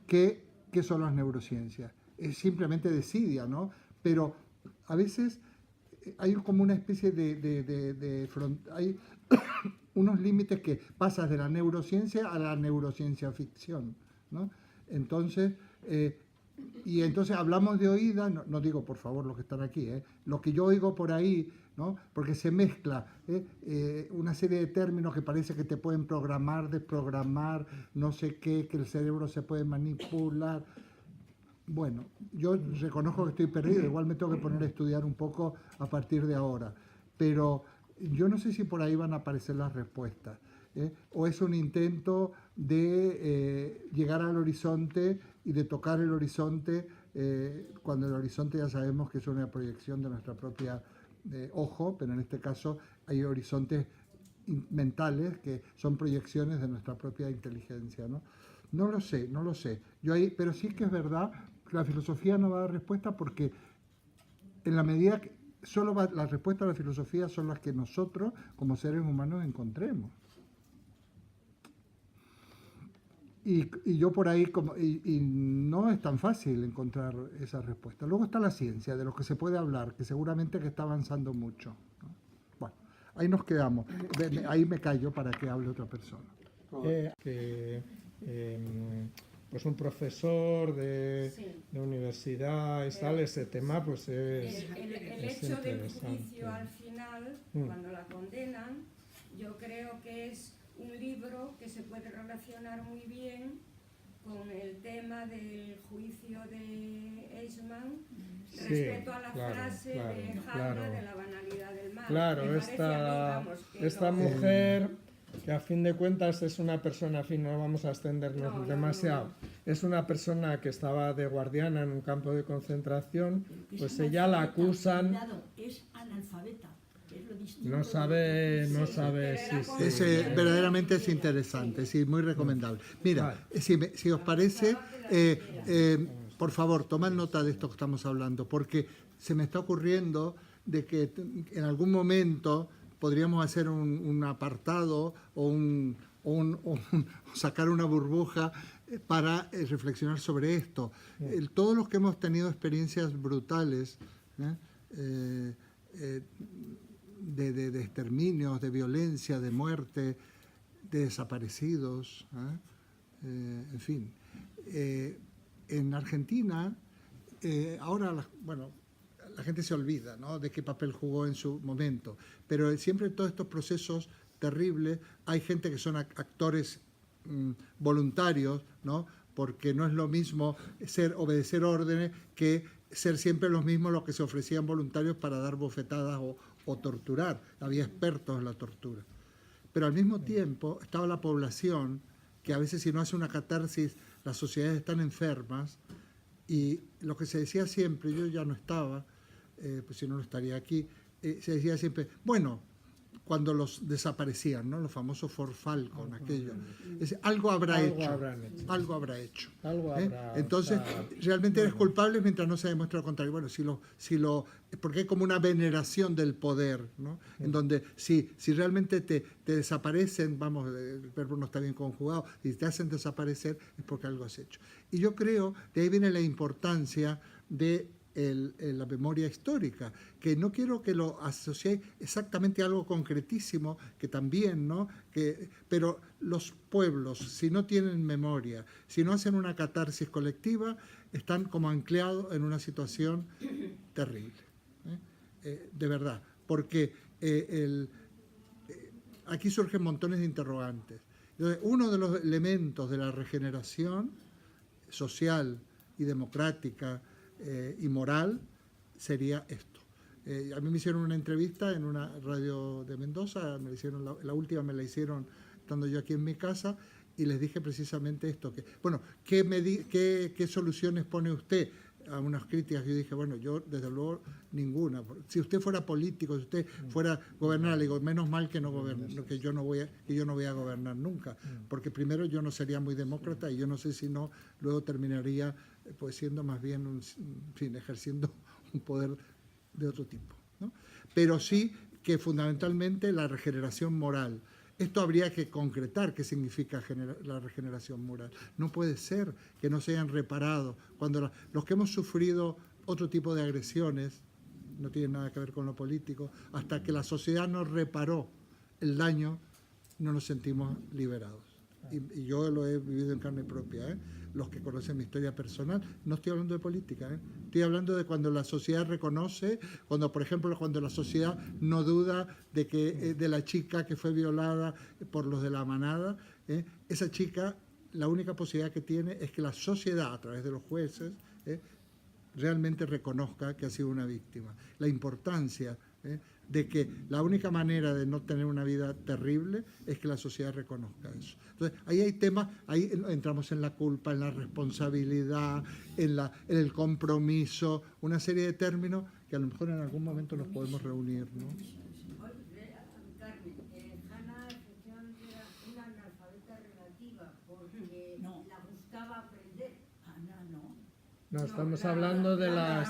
que qué son las neurociencias. Es simplemente desidia, ¿no? Pero a veces hay como una especie hay unos límites que pasas de la neurociencia a la neurociencia ficción, ¿no? Entonces, y entonces hablamos de oídas, no digo por favor los que están aquí, lo que yo oigo por ahí, ¿no? Porque se mezcla una serie de términos que parece que te pueden programar, desprogramar, no sé qué, que el cerebro se puede manipular. Bueno, yo reconozco que estoy perdido, igual me tengo que poner a estudiar un poco a partir de ahora, pero yo no sé si por ahí van a aparecer las respuestas, o es un intento de llegar al horizonte y de tocar el horizonte, cuando el horizonte ya sabemos que es una proyección de nuestra propia ojo, pero en este caso hay horizontes mentales que son proyecciones de nuestra propia inteligencia, ¿no? No lo sé. Pero sí que es verdad que la filosofía no va a dar respuesta porque en la medida que las respuestas de la filosofía son las que nosotros como seres humanos encontremos. Y yo por ahí, y no es tan fácil encontrar esa respuesta. Luego está la ciencia, de lo que se puede hablar, que seguramente que está avanzando mucho, ¿no? Bueno, ahí nos quedamos. Ahí me callo para que hable otra persona. Pues un profesor de universidad y tal, ese tema pues es el es hecho del interesante. juicio al final, cuando la condenan, yo creo que es un libro que se puede relacionar muy bien con el tema del juicio de Eichmann Sí, respecto a la claro, frase claro, de Hanna claro. de la banalidad del mal. Claro, Me parece a mí, vamos, que esta no- mujer, que a fin de cuentas es una persona, en fin, no vamos a extendernos No, no, demasiado, no. es una persona que estaba de guardiana en un campo de concentración, Es pues analfabeta, ella la acusan, cuidado, es analfabeta, que es lo distinto no de- sabe, Sí, no pero sabe era si con- Es, verdaderamente es interesante, sí, muy recomendable. Mira, si os parece, por favor, tomad nota de esto que estamos hablando, porque se me está ocurriendo de que en algún momento podríamos hacer un apartado o sacar una burbuja para reflexionar sobre esto. Todos los que hemos tenido experiencias brutales, de exterminios, de violencia, de muerte, de desaparecidos, en fin. En Argentina, ahora, la gente se olvida, ¿no?, de qué papel jugó en su momento, pero siempre en todos estos procesos terribles hay gente que son actores voluntarios, ¿no?, porque no es lo mismo obedecer órdenes que ser siempre los mismos los que se ofrecían voluntarios para dar bofetadas o torturar. Había expertos en la tortura. Pero al mismo tiempo estaba la población, que a veces si no hace una catarsis, las sociedades están enfermas, y lo que se decía siempre, yo ya no estaba, pues si no, no estaría aquí, se decía siempre, bueno, cuando los desaparecían, ¿no?, los famosos Ford Falcon, aquello. Algo habrá hecho. Algo habrá hecho. algo habrá, Entonces, o sea, realmente eres culpable mientras no se demuestre lo contrario. Bueno, porque hay como una veneración del poder, ¿no?, en donde si realmente te desaparecen, vamos, el verbo no está bien conjugado, y te hacen desaparecer, es porque algo has hecho. Y yo creo, de ahí viene la importancia de la memoria histórica, que no quiero que lo asociéis exactamente a algo concretísimo, que también, ¿no?, pero los pueblos, si no tienen memoria, si no hacen una catarsis colectiva, están como anclados en una situación terrible, de verdad, porque aquí surgen montones de interrogantes. Entonces, uno de los elementos de la regeneración social y democrática y moral sería esto. A mí me hicieron una entrevista en una radio de Mendoza, me la hicieron, la última me la hicieron estando yo aquí en mi casa, y les dije precisamente esto, que, bueno, ¿qué soluciones pone usted a unas críticas? Yo dije, bueno, yo desde luego ninguna. Si usted fuera político, si usted fuera gobernar, le digo, menos mal que no gobierne, que yo no voy a gobernar nunca, porque primero yo no sería muy demócrata, y yo no sé si no, luego terminaría pues siendo más bien, ejerciendo un poder de otro tipo, ¿no? Pero sí que fundamentalmente la regeneración moral. Esto habría que concretar qué significa la regeneración moral. No puede ser que no se hayan reparado. Cuando los que hemos sufrido otro tipo de agresiones, no tienen nada que ver con lo político, hasta que la sociedad nos reparó el daño, no nos sentimos liberados. Y yo lo he vivido en carne propia, Los que conocen mi historia personal, no estoy hablando de política, estoy hablando de cuando la sociedad reconoce, cuando, por ejemplo, cuando la sociedad no duda de la chica que fue violada por los de la manada, esa chica, la única posibilidad que tiene es que la sociedad, a través de los jueces, realmente reconozca que ha sido una víctima. La importancia de que la única manera de no tener una vida terrible es que la sociedad reconozca eso. Entonces, ahí hay temas, ahí entramos en la culpa, en la responsabilidad, en el compromiso, una serie de términos que a lo mejor en algún momento nos podemos reunir, ¿no? Carmen, Hanna efectivamente era una analfabeta relativa, porque la gustaba aprender. Ana, no. no, estamos hablando de la La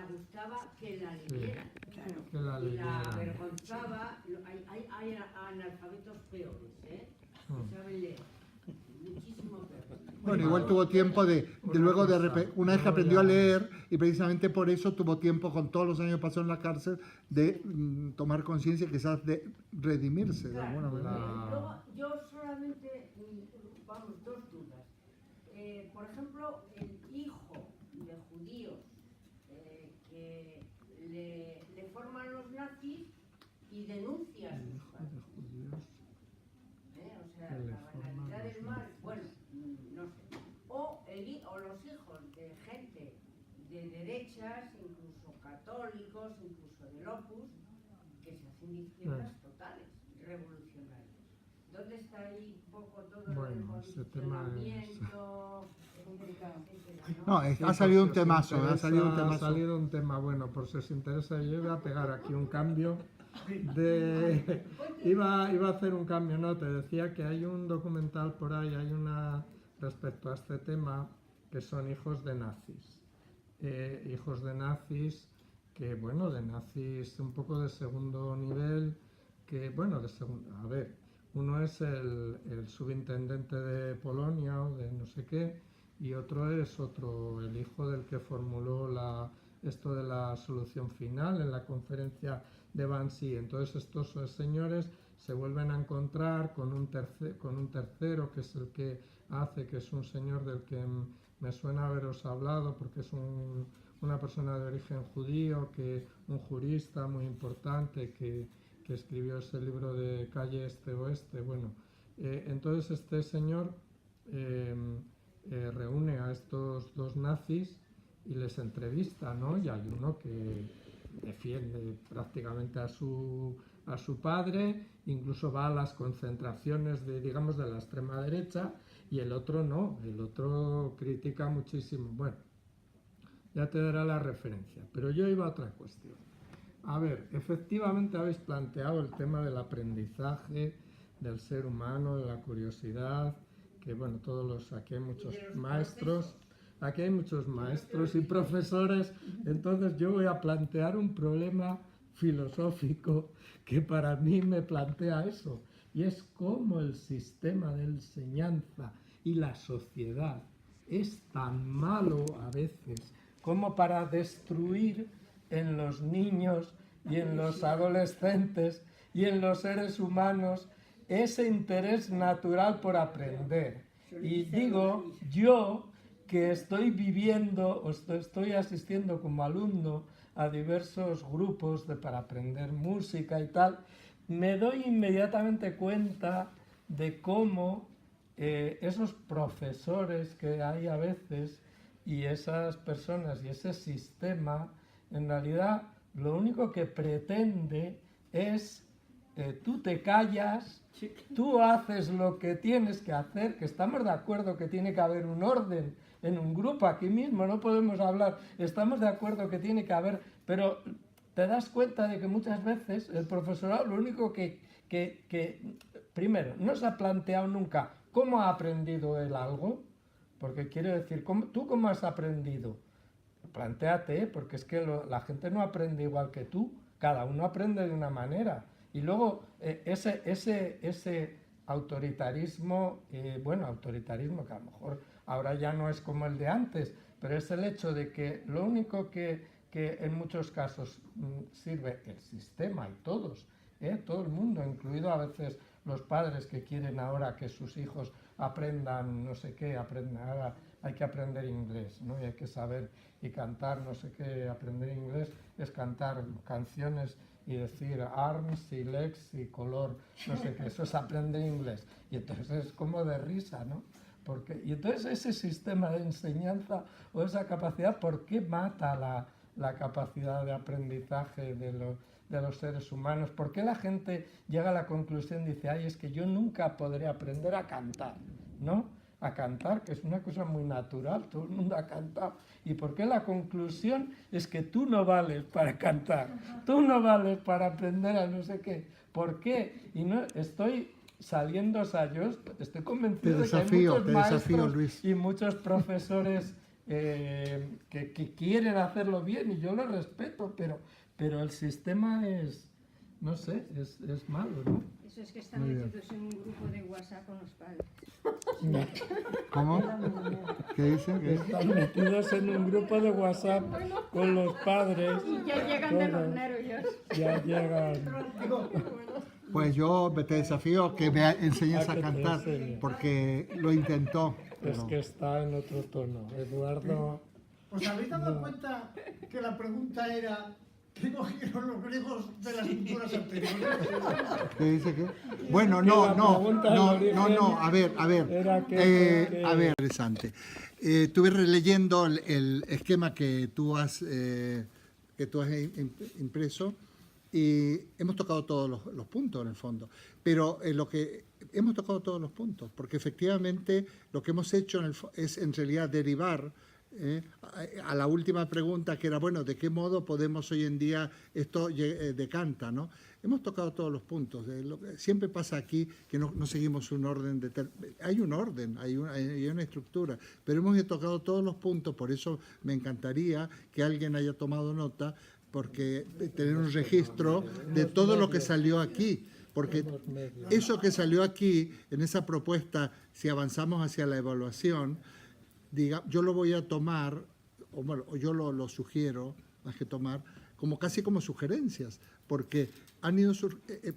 gustaba que la leyeran. Claro. que la Y la leyeran. avergonzaba. Hay analfabetos peores, que saben leer. Muchísimo peor. Bueno, igual tuvo tiempo una vez que aprendió a leer, y precisamente por eso tuvo tiempo, con todos los años que pasó en la cárcel, de tomar conciencia, quizás de redimirse de alguna manera. Luego, yo solamente, vamos, dos dudas. Por ejemplo, el hijo de judíos que le forman los nazis y denuncia a sus padres. O sea, de derechas, incluso católicos, incluso del Opus, que se hacen de izquierdas totales, revolucionarios. ¿Dónde está ahí un poco todo Bueno, el ese tema es... posicionamiento, etcétera, No, Sí, ha por salido si un os temazo, ha salido un interesa- temazo. Ha salido un tema, bueno, por si os interesa, yo voy a pegar aquí un cambio Iba a hacer un cambio, no, te decía que hay un documental por ahí, hay una respecto a este tema, que son hijos de nazis. Hijos de nazis, que bueno, de nazis un poco de segundo nivel, que bueno, de segundo, a ver, uno es el subintendente de Polonia o de no sé qué, y otro es el hijo del que formuló esto de la solución final en la conferencia de Wannsee. Entonces estos señores se vuelven a encontrar con un tercero, que es el que hace, que es un señor del que me suena haberos hablado, porque es una persona de origen judío, un jurista muy importante que escribió ese libro de Calle Este-Oeste. Bueno, entonces este señor reúne a estos dos nazis y les entrevista, ¿no? Y hay uno que defiende prácticamente a su padre, incluso va a las concentraciones de la extrema derecha, y el otro no, el otro critica muchísimo. Bueno, ya te dará la referencia, pero yo iba a otra cuestión. A ver, efectivamente habéis planteado el tema del aprendizaje del ser humano, de la curiosidad, que bueno, aquí hay muchos maestros. Aquí hay muchos maestros y profesores, entonces yo voy a plantear un problema filosófico que para mí me plantea eso, y es cómo el sistema de enseñanza y la sociedad es tan malo a veces como para destruir en los niños y en los adolescentes y en los seres humanos ese interés natural por aprender. Y digo, yo que estoy viviendo o estoy asistiendo como alumno a diversos grupos para aprender música y tal, me doy inmediatamente cuenta de cómo esos profesores que hay a veces y esas personas y ese sistema, en realidad lo único que pretende es tú te callas, tú haces lo que tienes que hacer, que estamos de acuerdo que tiene que haber un orden en un grupo, aquí mismo no podemos hablar, estamos de acuerdo que tiene que haber, pero te das cuenta de que muchas veces el profesorado lo único que primero, no se ha planteado nunca cómo ha aprendido él algo, porque quiere decir, ¿tú cómo has aprendido? Plantéate, porque es que la gente no aprende igual que tú, cada uno aprende de una manera. Y luego ese autoritarismo, autoritarismo que a lo mejor ahora ya no es como el de antes, pero es el hecho de que lo único que en muchos casos sirve el sistema y todos, todo el mundo, incluido a veces los padres que quieren ahora que sus hijos aprendan no sé qué, ahora hay que aprender inglés, ¿no? Y hay que saber y cantar no sé qué, aprender inglés es cantar canciones y decir arms y legs y color, no sé qué, eso es aprender inglés. Y entonces es como de risa, ¿no? Y entonces ese sistema de enseñanza o esa capacidad, ¿por qué mata la capacidad de aprendizaje de los seres humanos? ¿Por qué la gente llega a la conclusión y dice, ay, es que yo nunca podré aprender a cantar, ¿no? A cantar, que es una cosa muy natural, todo el mundo ha cantado. ¿Y por qué la conclusión es que tú no vales para cantar? Tú no vales para aprender a no sé qué. ¿Por qué? Y no estoy saliendo, o sea, yo estoy convencido de que hay muchos maestros Luis. Y muchos profesores que quieren hacerlo bien, y yo lo respeto, pero el sistema es, no sé, es malo, ¿no? Eso es que están metidos en un grupo de WhatsApp con los padres. ¿Cómo? ¿Qué dicen? Están metidos en un grupo de WhatsApp con los padres. Y ya llegan de los nervios. Ya llegan. Pues yo te desafío que me enseñes a cantar, porque lo intentó. Es que está en otro tono. Eduardo... ¿Os habéis dado cuenta que la pregunta era ¿qué cogieron los griegos de las culturas anteriores? ¿Qué dice qué? Bueno, no, a ver, interesante. Estuve releyendo el esquema que tú has impreso y hemos tocado todos los puntos en el fondo. Pero hemos tocado todos los puntos, porque efectivamente lo que hemos hecho es en realidad derivar a la última pregunta, que era, bueno, ¿de qué modo podemos hoy en día esto decanta, ¿no? Hemos tocado todos los puntos. Siempre pasa aquí que no seguimos un orden. Hay un orden, hay una estructura, pero hemos tocado todos los puntos. Por eso me encantaría que alguien haya tomado nota, porque tener un registro de todo lo que salió aquí. Porque eso que salió aquí, en esa propuesta, si avanzamos hacia la evaluación, yo lo voy a tomar, o bueno, yo lo sugiero, más que tomar, casi como sugerencias, porque han ido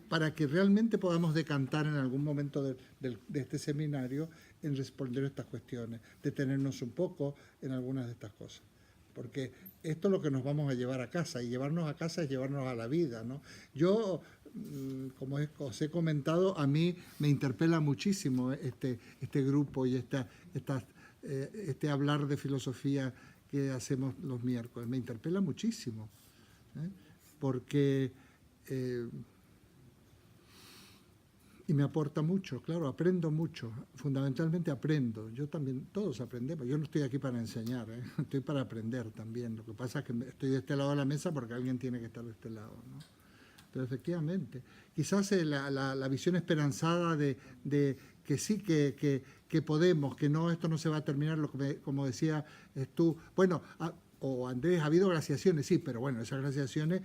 para que realmente podamos decantar en algún momento de este seminario en responder estas cuestiones, detenernos un poco en algunas de estas cosas. Porque esto es lo que nos vamos a llevar a casa, y llevarnos a casa es llevarnos a la vida, ¿no? Yo, como os he comentado, a mí me interpela muchísimo este grupo y este hablar de filosofía que hacemos los miércoles. Me interpela muchísimo, porque y me aporta mucho, claro, aprendo mucho, fundamentalmente aprendo. Yo también, todos aprendemos. Yo no estoy aquí para enseñar, estoy para aprender también. Lo que pasa es que estoy de este lado de la mesa porque alguien tiene que estar de este lado, ¿no? Pero efectivamente, quizás la visión esperanzada de que sí, que podemos, que no, esto no se va a terminar, como decías tú. Bueno, o Andrés, ha habido glaciaciones, sí, pero bueno, esas glaciaciones,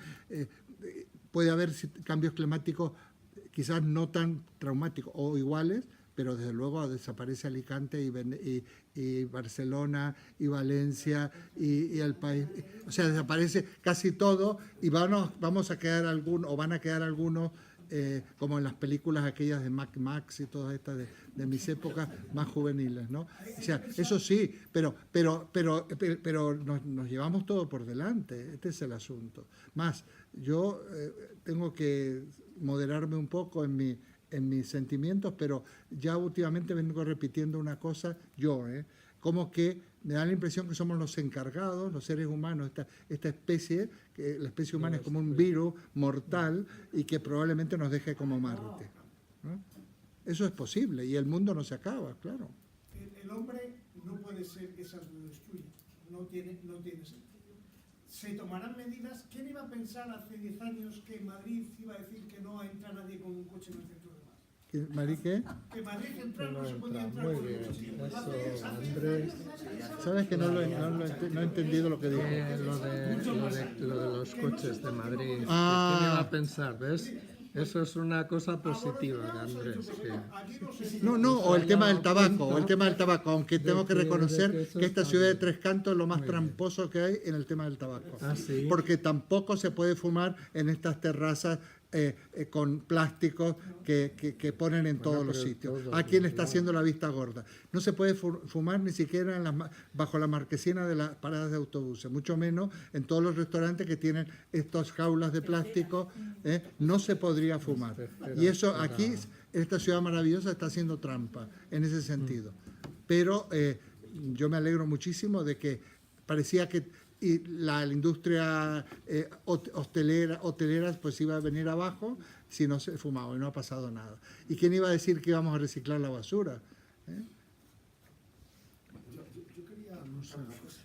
puede haber cambios climáticos quizás no tan traumáticos o iguales, pero desde luego desaparece Alicante y Barcelona y Valencia y el país. O sea, desaparece casi todo y vamos a quedar algunos, o van a quedar algunos, como en las películas aquellas de Mad Max y todas estas de mis épocas más juveniles, ¿no? O sea, eso sí, pero nos llevamos todo por delante. Este es el asunto. Más, yo tengo que moderarme un poco en mis sentimientos, pero ya últimamente vengo repitiendo una cosa, como que me da la impresión que somos los encargados, los seres humanos, esta especie, que la especie humana es como un virus mortal y que probablemente nos deje como Marte, ¿no? Eso es posible y el mundo no se acaba, claro. El hombre no puede ser que esas lo destruya, no tiene sentido. Se tomarán medidas. ¿Quién iba a pensar hace 10 años que Madrid iba a decir que no entra nadie con un coche en el centro de Madrid? ¿Madrid qué? Que Madrid central no se podía entrar Muy con un bien, coche. eso, Andrés. ¿Sabes que no he entendido lo que dijo? Lo de los coches de Madrid. ¿Quién Ah. iba a pensar? ¿Ves? Eso es una cosa positiva de Andrés. No, o el tema del tabaco, aunque tengo que reconocer que esta ciudad de Tres Cantos es lo más tramposo que hay en el tema del tabaco. ¿Ah, sí? Porque tampoco se puede fumar en estas terrazas con plásticos que ponen en todos los sitios. ¿A quién está haciendo la vista gorda? No se puede fumar ni siquiera bajo la marquesina de las paradas de autobuses, mucho menos en todos los restaurantes que tienen estas jaulas de plástico. No se podría fumar. Y eso aquí, esta ciudad maravillosa, está haciendo trampa en ese sentido. Pero yo me alegro muchísimo de que parecía que la industria hotelera pues iba a venir abajo si no se fumaba, y no ha pasado nada. ¿Y quién iba a decir que íbamos a reciclar la basura? Yo quería anunciar una cosa,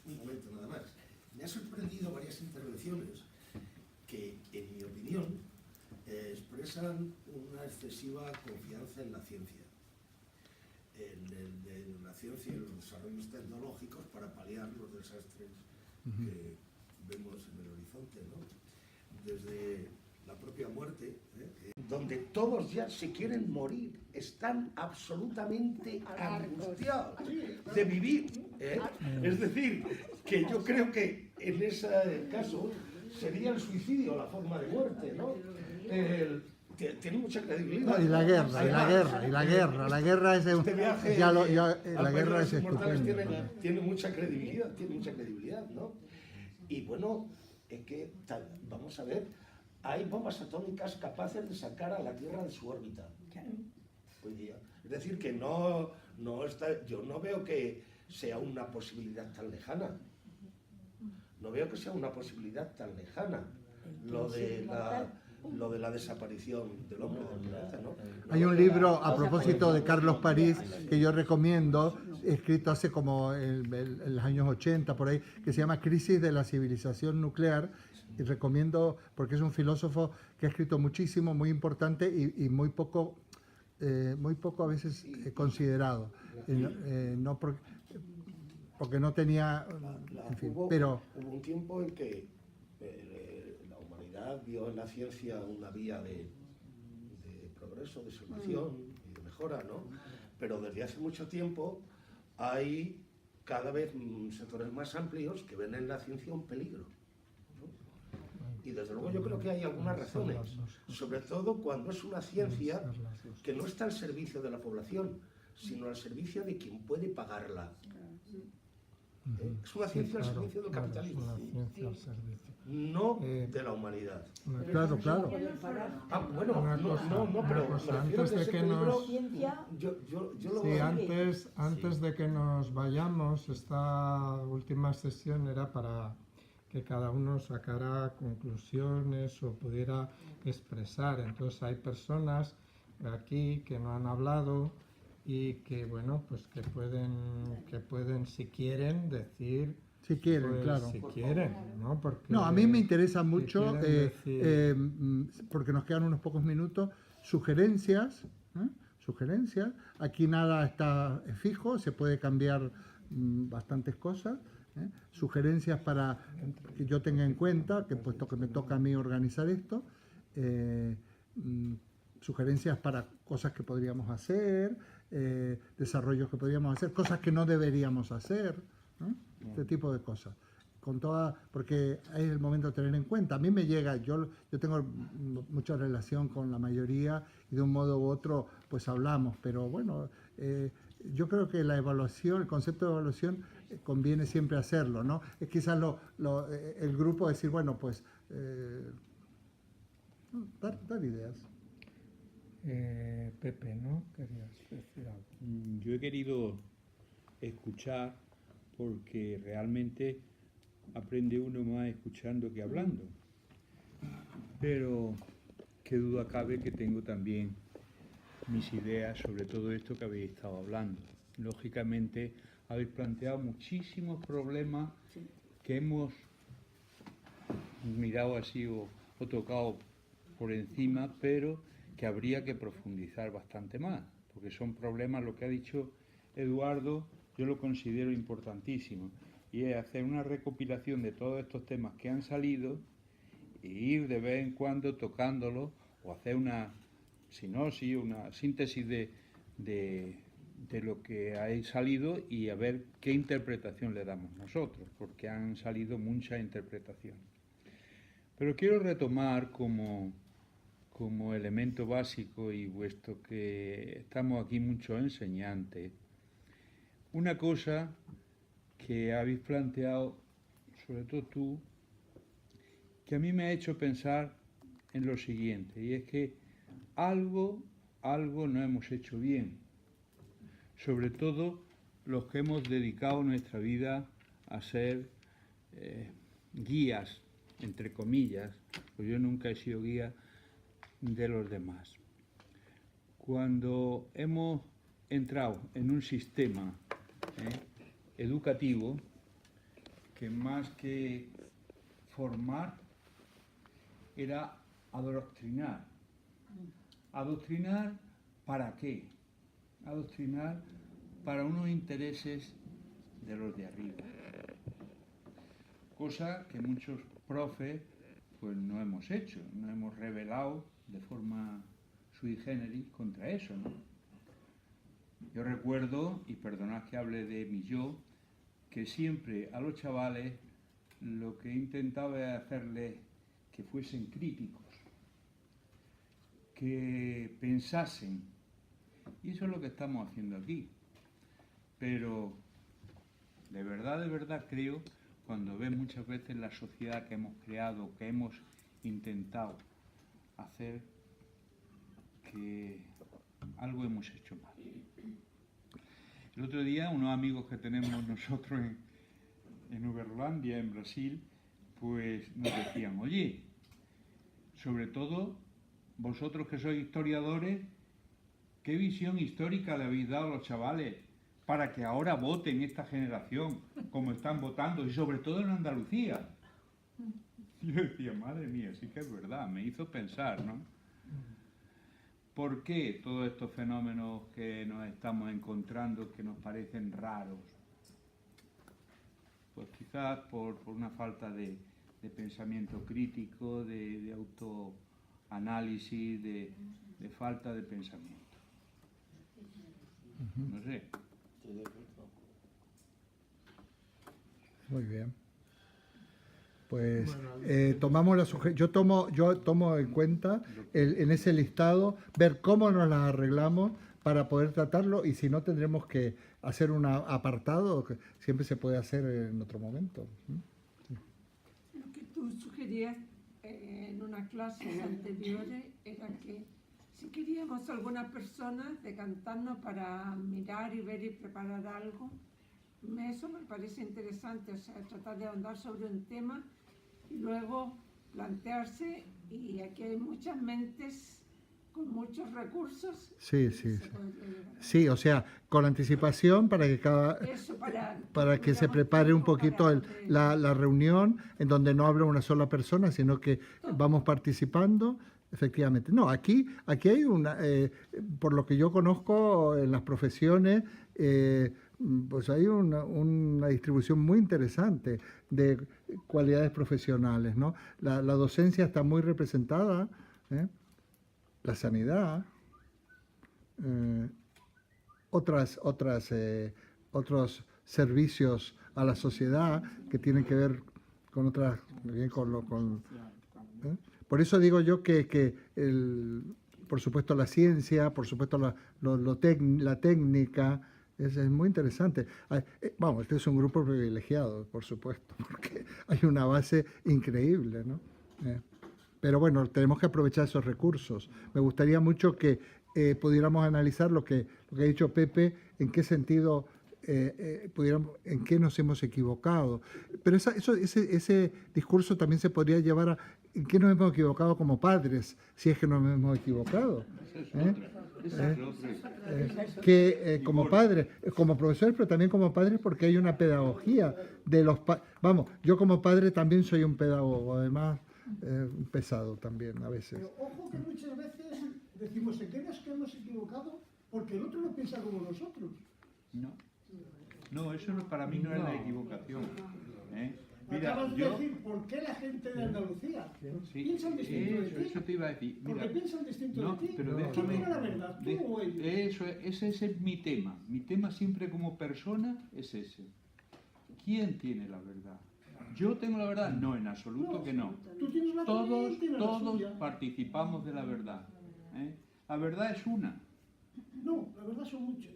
un momento nada más. Me ha sorprendido varias intervenciones que, en mi opinión, expresan una excesiva confianza en la ciencia. En la ciencia y los desarrollos tecnológicos para paliar los desastres que vemos en el horizonte, ¿no? Desde la propia muerte, donde todos ya se quieren morir, están absolutamente angustiados de vivir, Es decir, que yo creo que en ese caso sería el suicidio la forma de muerte, ¿no? Tiene mucha credibilidad. No, y la guerra es estupenda. Tiene mucha credibilidad, ¿no? Y bueno, es que vamos a ver, hay bombas atómicas capaces de sacar a la Tierra de su órbita hoy día. Es decir, que no está, yo no veo que sea una posibilidad tan lejana. No veo que sea una posibilidad tan lejana lo de la desaparición del hombre del planeta, ¿no? Hay un libro a propósito de Carlos París que yo recomiendo, escrito hace como en los años 80 por ahí, que se llama Crisis de la civilización nuclear, y recomiendo porque es un filósofo que ha escrito muchísimo, muy importante y muy poco a veces considerado. No porque no tenía, en fin, pero hubo un tiempo en que la humanidad vio en la ciencia una vía de progreso, de salvación y de mejora, ¿no? Pero desde hace mucho tiempo hay cada vez sectores más amplios que ven en la ciencia un peligro, ¿no? Y desde luego yo creo que hay algunas razones, sobre todo cuando es una ciencia que no está al servicio de la población, sino al servicio de quien puede pagarla. Es una ciencia al servicio del capitalismo, no de la humanidad. Claro. Antes de que nos vayamos, esta última sesión era para que cada uno sacara conclusiones o pudiera expresar. Entonces hay personas aquí que no han hablado y que, bueno, pues que pueden si quieren decir, si quieren, pues, claro, si quieren, ¿no? Porque, no, a mí me interesa mucho decir... porque nos quedan unos pocos minutos, sugerencias, aquí nada está fijo, se puede cambiar bastantes cosas, sugerencias para que yo tenga en cuenta, que puesto que me toca a mí organizar esto, sugerencias para cosas que podríamos hacer, desarrollos que podríamos hacer, cosas que no deberíamos hacer, ¿no? Este tipo de cosas. Porque es el momento de tener en cuenta. A mí me llega, yo tengo mucha relación con la mayoría y de un modo u otro pues hablamos, pero bueno, yo creo que la evaluación, el concepto de evaluación conviene siempre hacerlo, ¿no? Es quizás el grupo decir, bueno, pues dar ideas. Pepe, ¿no? ¿Querías decir algo? Yo he querido escuchar porque realmente aprende uno más escuchando que hablando. Pero qué duda cabe que tengo también mis ideas sobre todo esto que habéis estado hablando. Lógicamente habéis planteado muchísimos problemas que hemos mirado así o tocado por encima, pero que habría que profundizar bastante más, porque son problemas, lo que ha dicho Eduardo, yo lo considero importantísimo, y es hacer una recopilación de todos estos temas que han salido e ir de vez en cuando tocándolos o hacer una sinopsis, una síntesis de lo que ha salido y a ver qué interpretación le damos nosotros, porque han salido muchas interpretaciones. Pero quiero retomar como elemento básico, y puesto que estamos aquí muchos enseñantes, una cosa que habéis planteado, sobre todo tú, que a mí me ha hecho pensar en lo siguiente, y es que algo no hemos hecho bien, sobre todo los que hemos dedicado nuestra vida a ser guías, entre comillas, pues yo nunca he sido guía de los demás. Cuando hemos entrado en un sistema educativo que más que formar era adoctrinar. ¿Adoctrinar para qué? Adoctrinar para unos intereses de los de arriba. Cosa que muchos profes pues no hemos hecho, no hemos rebelado de forma sui generis contra eso, ¿no? Yo recuerdo, y perdonad que hable de mi yo, que siempre a los chavales lo que intentaba era hacerles que fuesen críticos, que pensasen, y eso es lo que estamos haciendo aquí. Pero de verdad creo, cuando ves muchas veces la sociedad que hemos creado, que hemos intentado hacer, que algo hemos hecho mal. El otro día unos amigos que tenemos nosotros en Uberlândia, en Brasil, pues nos decían, oye, sobre todo vosotros que sois historiadores, ¿qué visión histórica le habéis dado a los chavales para que ahora voten esta generación como están votando y sobre todo en Andalucía? Yo decía, madre mía, sí que es verdad, me hizo pensar, ¿no? ¿Por qué todos estos fenómenos que nos estamos encontrando que nos parecen raros? Pues quizás por una falta de pensamiento crítico, de autoanálisis, de falta de pensamiento. No sé. Muy bien. Pues tomamos la yo tomo en cuenta en ese listado ver cómo nos las arreglamos para poder tratarlo, y si no tendremos que hacer un apartado que siempre se puede hacer en otro momento. Lo que tú sugerías en una clase anterior era que si queríamos alguna persona decantarnos para mirar y ver y preparar algo, eso me parece interesante, o sea, tratar de ahondar sobre un tema y luego plantearse, y aquí hay muchas mentes con muchos recursos. Sí. Sí, o sea, con anticipación para que para que se prepare un poquito la reunión, en donde no habla una sola persona, sino que vamos participando. Efectivamente. No, aquí hay una, por lo que yo conozco en las profesiones, pues hay una distribución muy interesante de cualidades profesionales, ¿no? La docencia está muy representada, la sanidad, otros servicios a la sociedad que tienen que ver con otras, Por eso digo yo que por supuesto la ciencia, por supuesto la técnica, es muy interesante. Vamos, este es un grupo privilegiado, por supuesto, porque hay una base increíble, ¿no? Pero bueno, tenemos que aprovechar esos recursos. Me gustaría mucho que pudiéramos analizar lo que ha dicho Pepe, en qué sentido, en qué nos hemos equivocado. Pero ese discurso también se podría llevar a en qué nos hemos equivocado como padres, si es que nos hemos equivocado. Que como padres, como profesores, pero también como padres, porque hay una pedagogía de los vamos, yo como padre también soy un pedagogo, además pesado también a veces. Pero ojo que muchas veces decimos en qué nos hemos equivocado porque el otro no piensa como nosotros. No, eso para mí no es la equivocación. Mira, acabas de decir por qué la gente de Andalucía piensan distinto de ti. Eso te iba a decir. Mira, porque piensan distinto de ti. Pero ¿Quién tiene la verdad, tú o ellos? Ese es mi tema. Mi tema siempre como persona es ese. ¿Quién tiene la verdad? ¿Yo tengo la verdad? No, en absoluto que no. Tú tienes la Todos participamos de la verdad. La verdad es una. No, la verdad son muchas.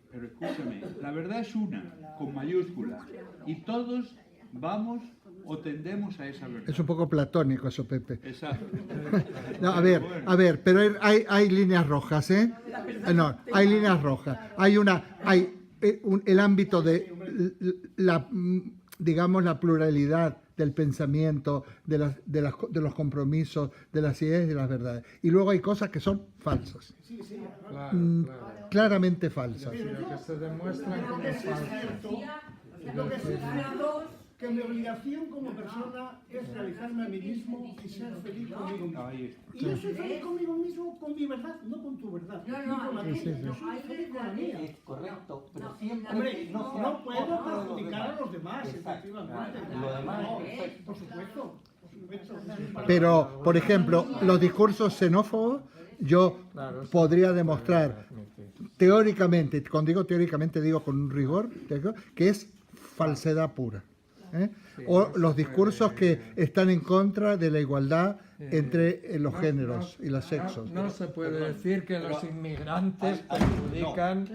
Pero escúchame, la verdad es una, con mayúsculas. Y todos vamos o tendemos a esa verdad. Es un poco platónico eso, Pepe. Exacto. No, a ver, pero hay líneas rojas, ¿eh? No, hay líneas rojas. Hay el ámbito de digamos, la pluralidad del pensamiento, de los compromisos, de las ideas y de las verdades. Y luego hay cosas que son falsas. Claramente falsas. Pero que se demuestran como falsas. Lo que sí es cierto, que mi obligación como persona es realizarme a mí mismo y ser feliz conmigo mismo. Y yo soy feliz conmigo mismo con mi verdad, no con tu verdad. No, con la tuya. Yo soy feliz con la mía. Es correcto, pero siempre... Hombre, no puedo perjudicar a los demás, efectivamente. Lo demás, por supuesto. Pero, por ejemplo, los discursos xenófobos, yo podría demostrar teóricamente, cuando digo teóricamente digo con un rigor, que es falsedad pura. O los discursos que están en contra de la igualdad entre los géneros y los sexos. No se puede decir que los inmigrantes perjudican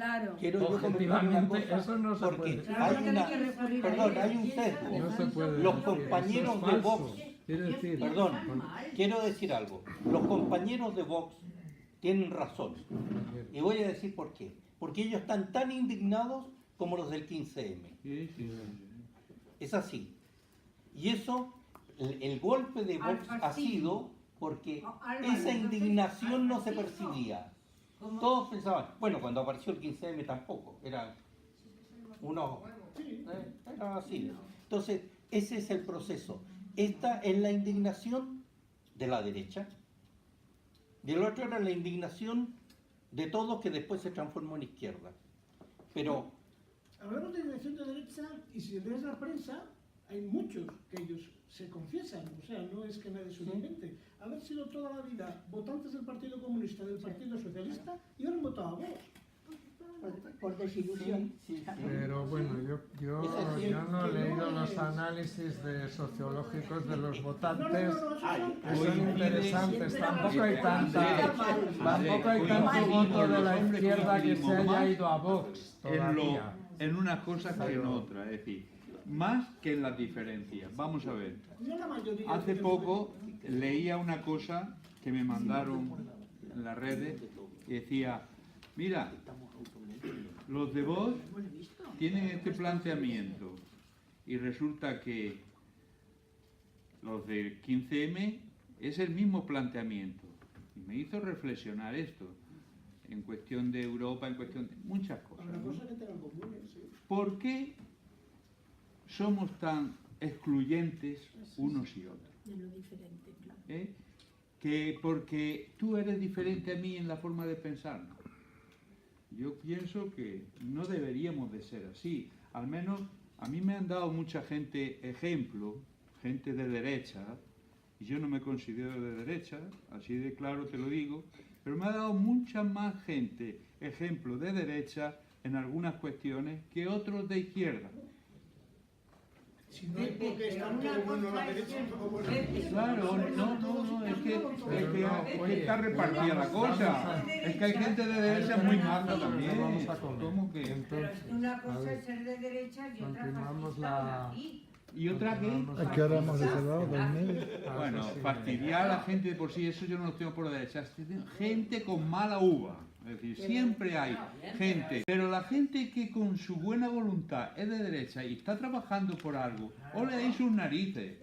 objetivamente, eso no se puede decir. Hay un sesgo. Los compañeros de Vox, perdón, quiero decir algo. Los compañeros de Vox tienen razón. Y voy a decir por qué. porque ellos están tan indignados como los del 15M. Es así. Y eso, el golpe de Vox ha sido porque esa indignación no se percibía. Todos pensaban, bueno, cuando apareció el 15M tampoco, era era así. Entonces, ese es el proceso. Esta es la indignación de la derecha. Y el otro era la indignación de todos que después se transformó en izquierda. Pero... Hablamos de indignación de derecha y si lees la prensa, hay muchos que ellos se confiesan, o sea, no es que nadie se lo invente. Haber sido toda la vida votantes del Partido Comunista, del Partido Socialista, y ahora han votado a Vox. Por desilusión. Pero bueno, yo no he leído los análisis sociológicos de los votantes, que son interesantes. Tampoco hay tanto voto de la izquierda que se haya ido a Vox todavía. En unas cosas que en otras, es decir, más que en las diferencias. Vamos a ver. Hace poco leía una cosa que me mandaron en las redes que decía, mira, los de Vox tienen este planteamiento y resulta que los del 15M es el mismo planteamiento. Y me hizo reflexionar esto, en cuestión de Europa, en cuestión de muchas cosas, ¿no? ¿Por qué somos tan excluyentes unos y otros? Que porque tú eres diferente a mí en la forma de pensar, ¿no? Yo pienso que no deberíamos de ser así. Al menos a mí me han dado mucha gente ejemplo, gente de derecha, y yo no me considero de derecha, así de claro te lo digo, pero me ha dado mucha más gente ejemplo de derecha en algunas cuestiones que otros de izquierda. Si no es porque está todo bueno la derecha, claro, no, es que está repartida la cosa. Es que hay gente de derecha muy mala también. ¿Cómo que? Pero es que una cosa es ser de derecha y otra fascista. ¿Y otra qué? ¿A qué hora hemos reservado? Bueno, fastidiar a la gente de por sí, eso yo no lo tengo por la derecha. Gente con mala uva. Es decir, siempre hay gente, pero la gente que con su buena voluntad es de derecha y está trabajando por algo, o le dais sus narices.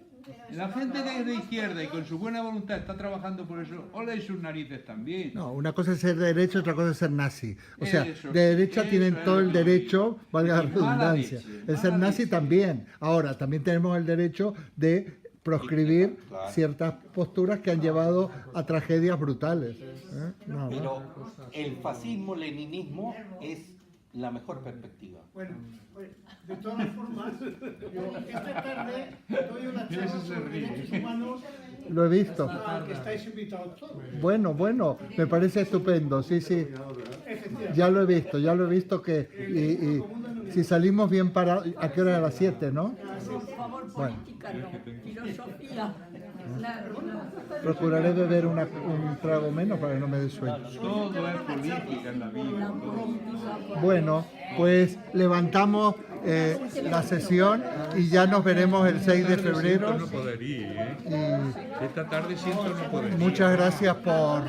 La gente que es de izquierda y con su buena voluntad está trabajando por eso, o le dais sus narices también. No, una cosa es ser de derecha, otra cosa es ser nazi. O sea, de derecha tienen todo el derecho, valga la redundancia. El ser nazi también. Ahora, también tenemos el derecho de proscribir ciertas posturas que han llevado a tragedias brutales. Pero el fascismo-leninismo es la mejor perspectiva. Bueno, de todas formas, yo esta tarde doy una charla sobre derechos humanos. Lo he visto. Al que estáis invitados todos. Bueno, me parece estupendo, sí. Ya lo he visto que y si salimos bien parados, ¿a qué hora? A las 7, ¿no? Por favor, política no, filosofía. Procuraré beber un trago menos para que no me dé sueño. Todo es política en la vida. Bueno, pues levantamos la sesión y ya nos veremos el 6 de febrero. No poder ir, Esta tarde siento no poder ir. Muchas gracias por...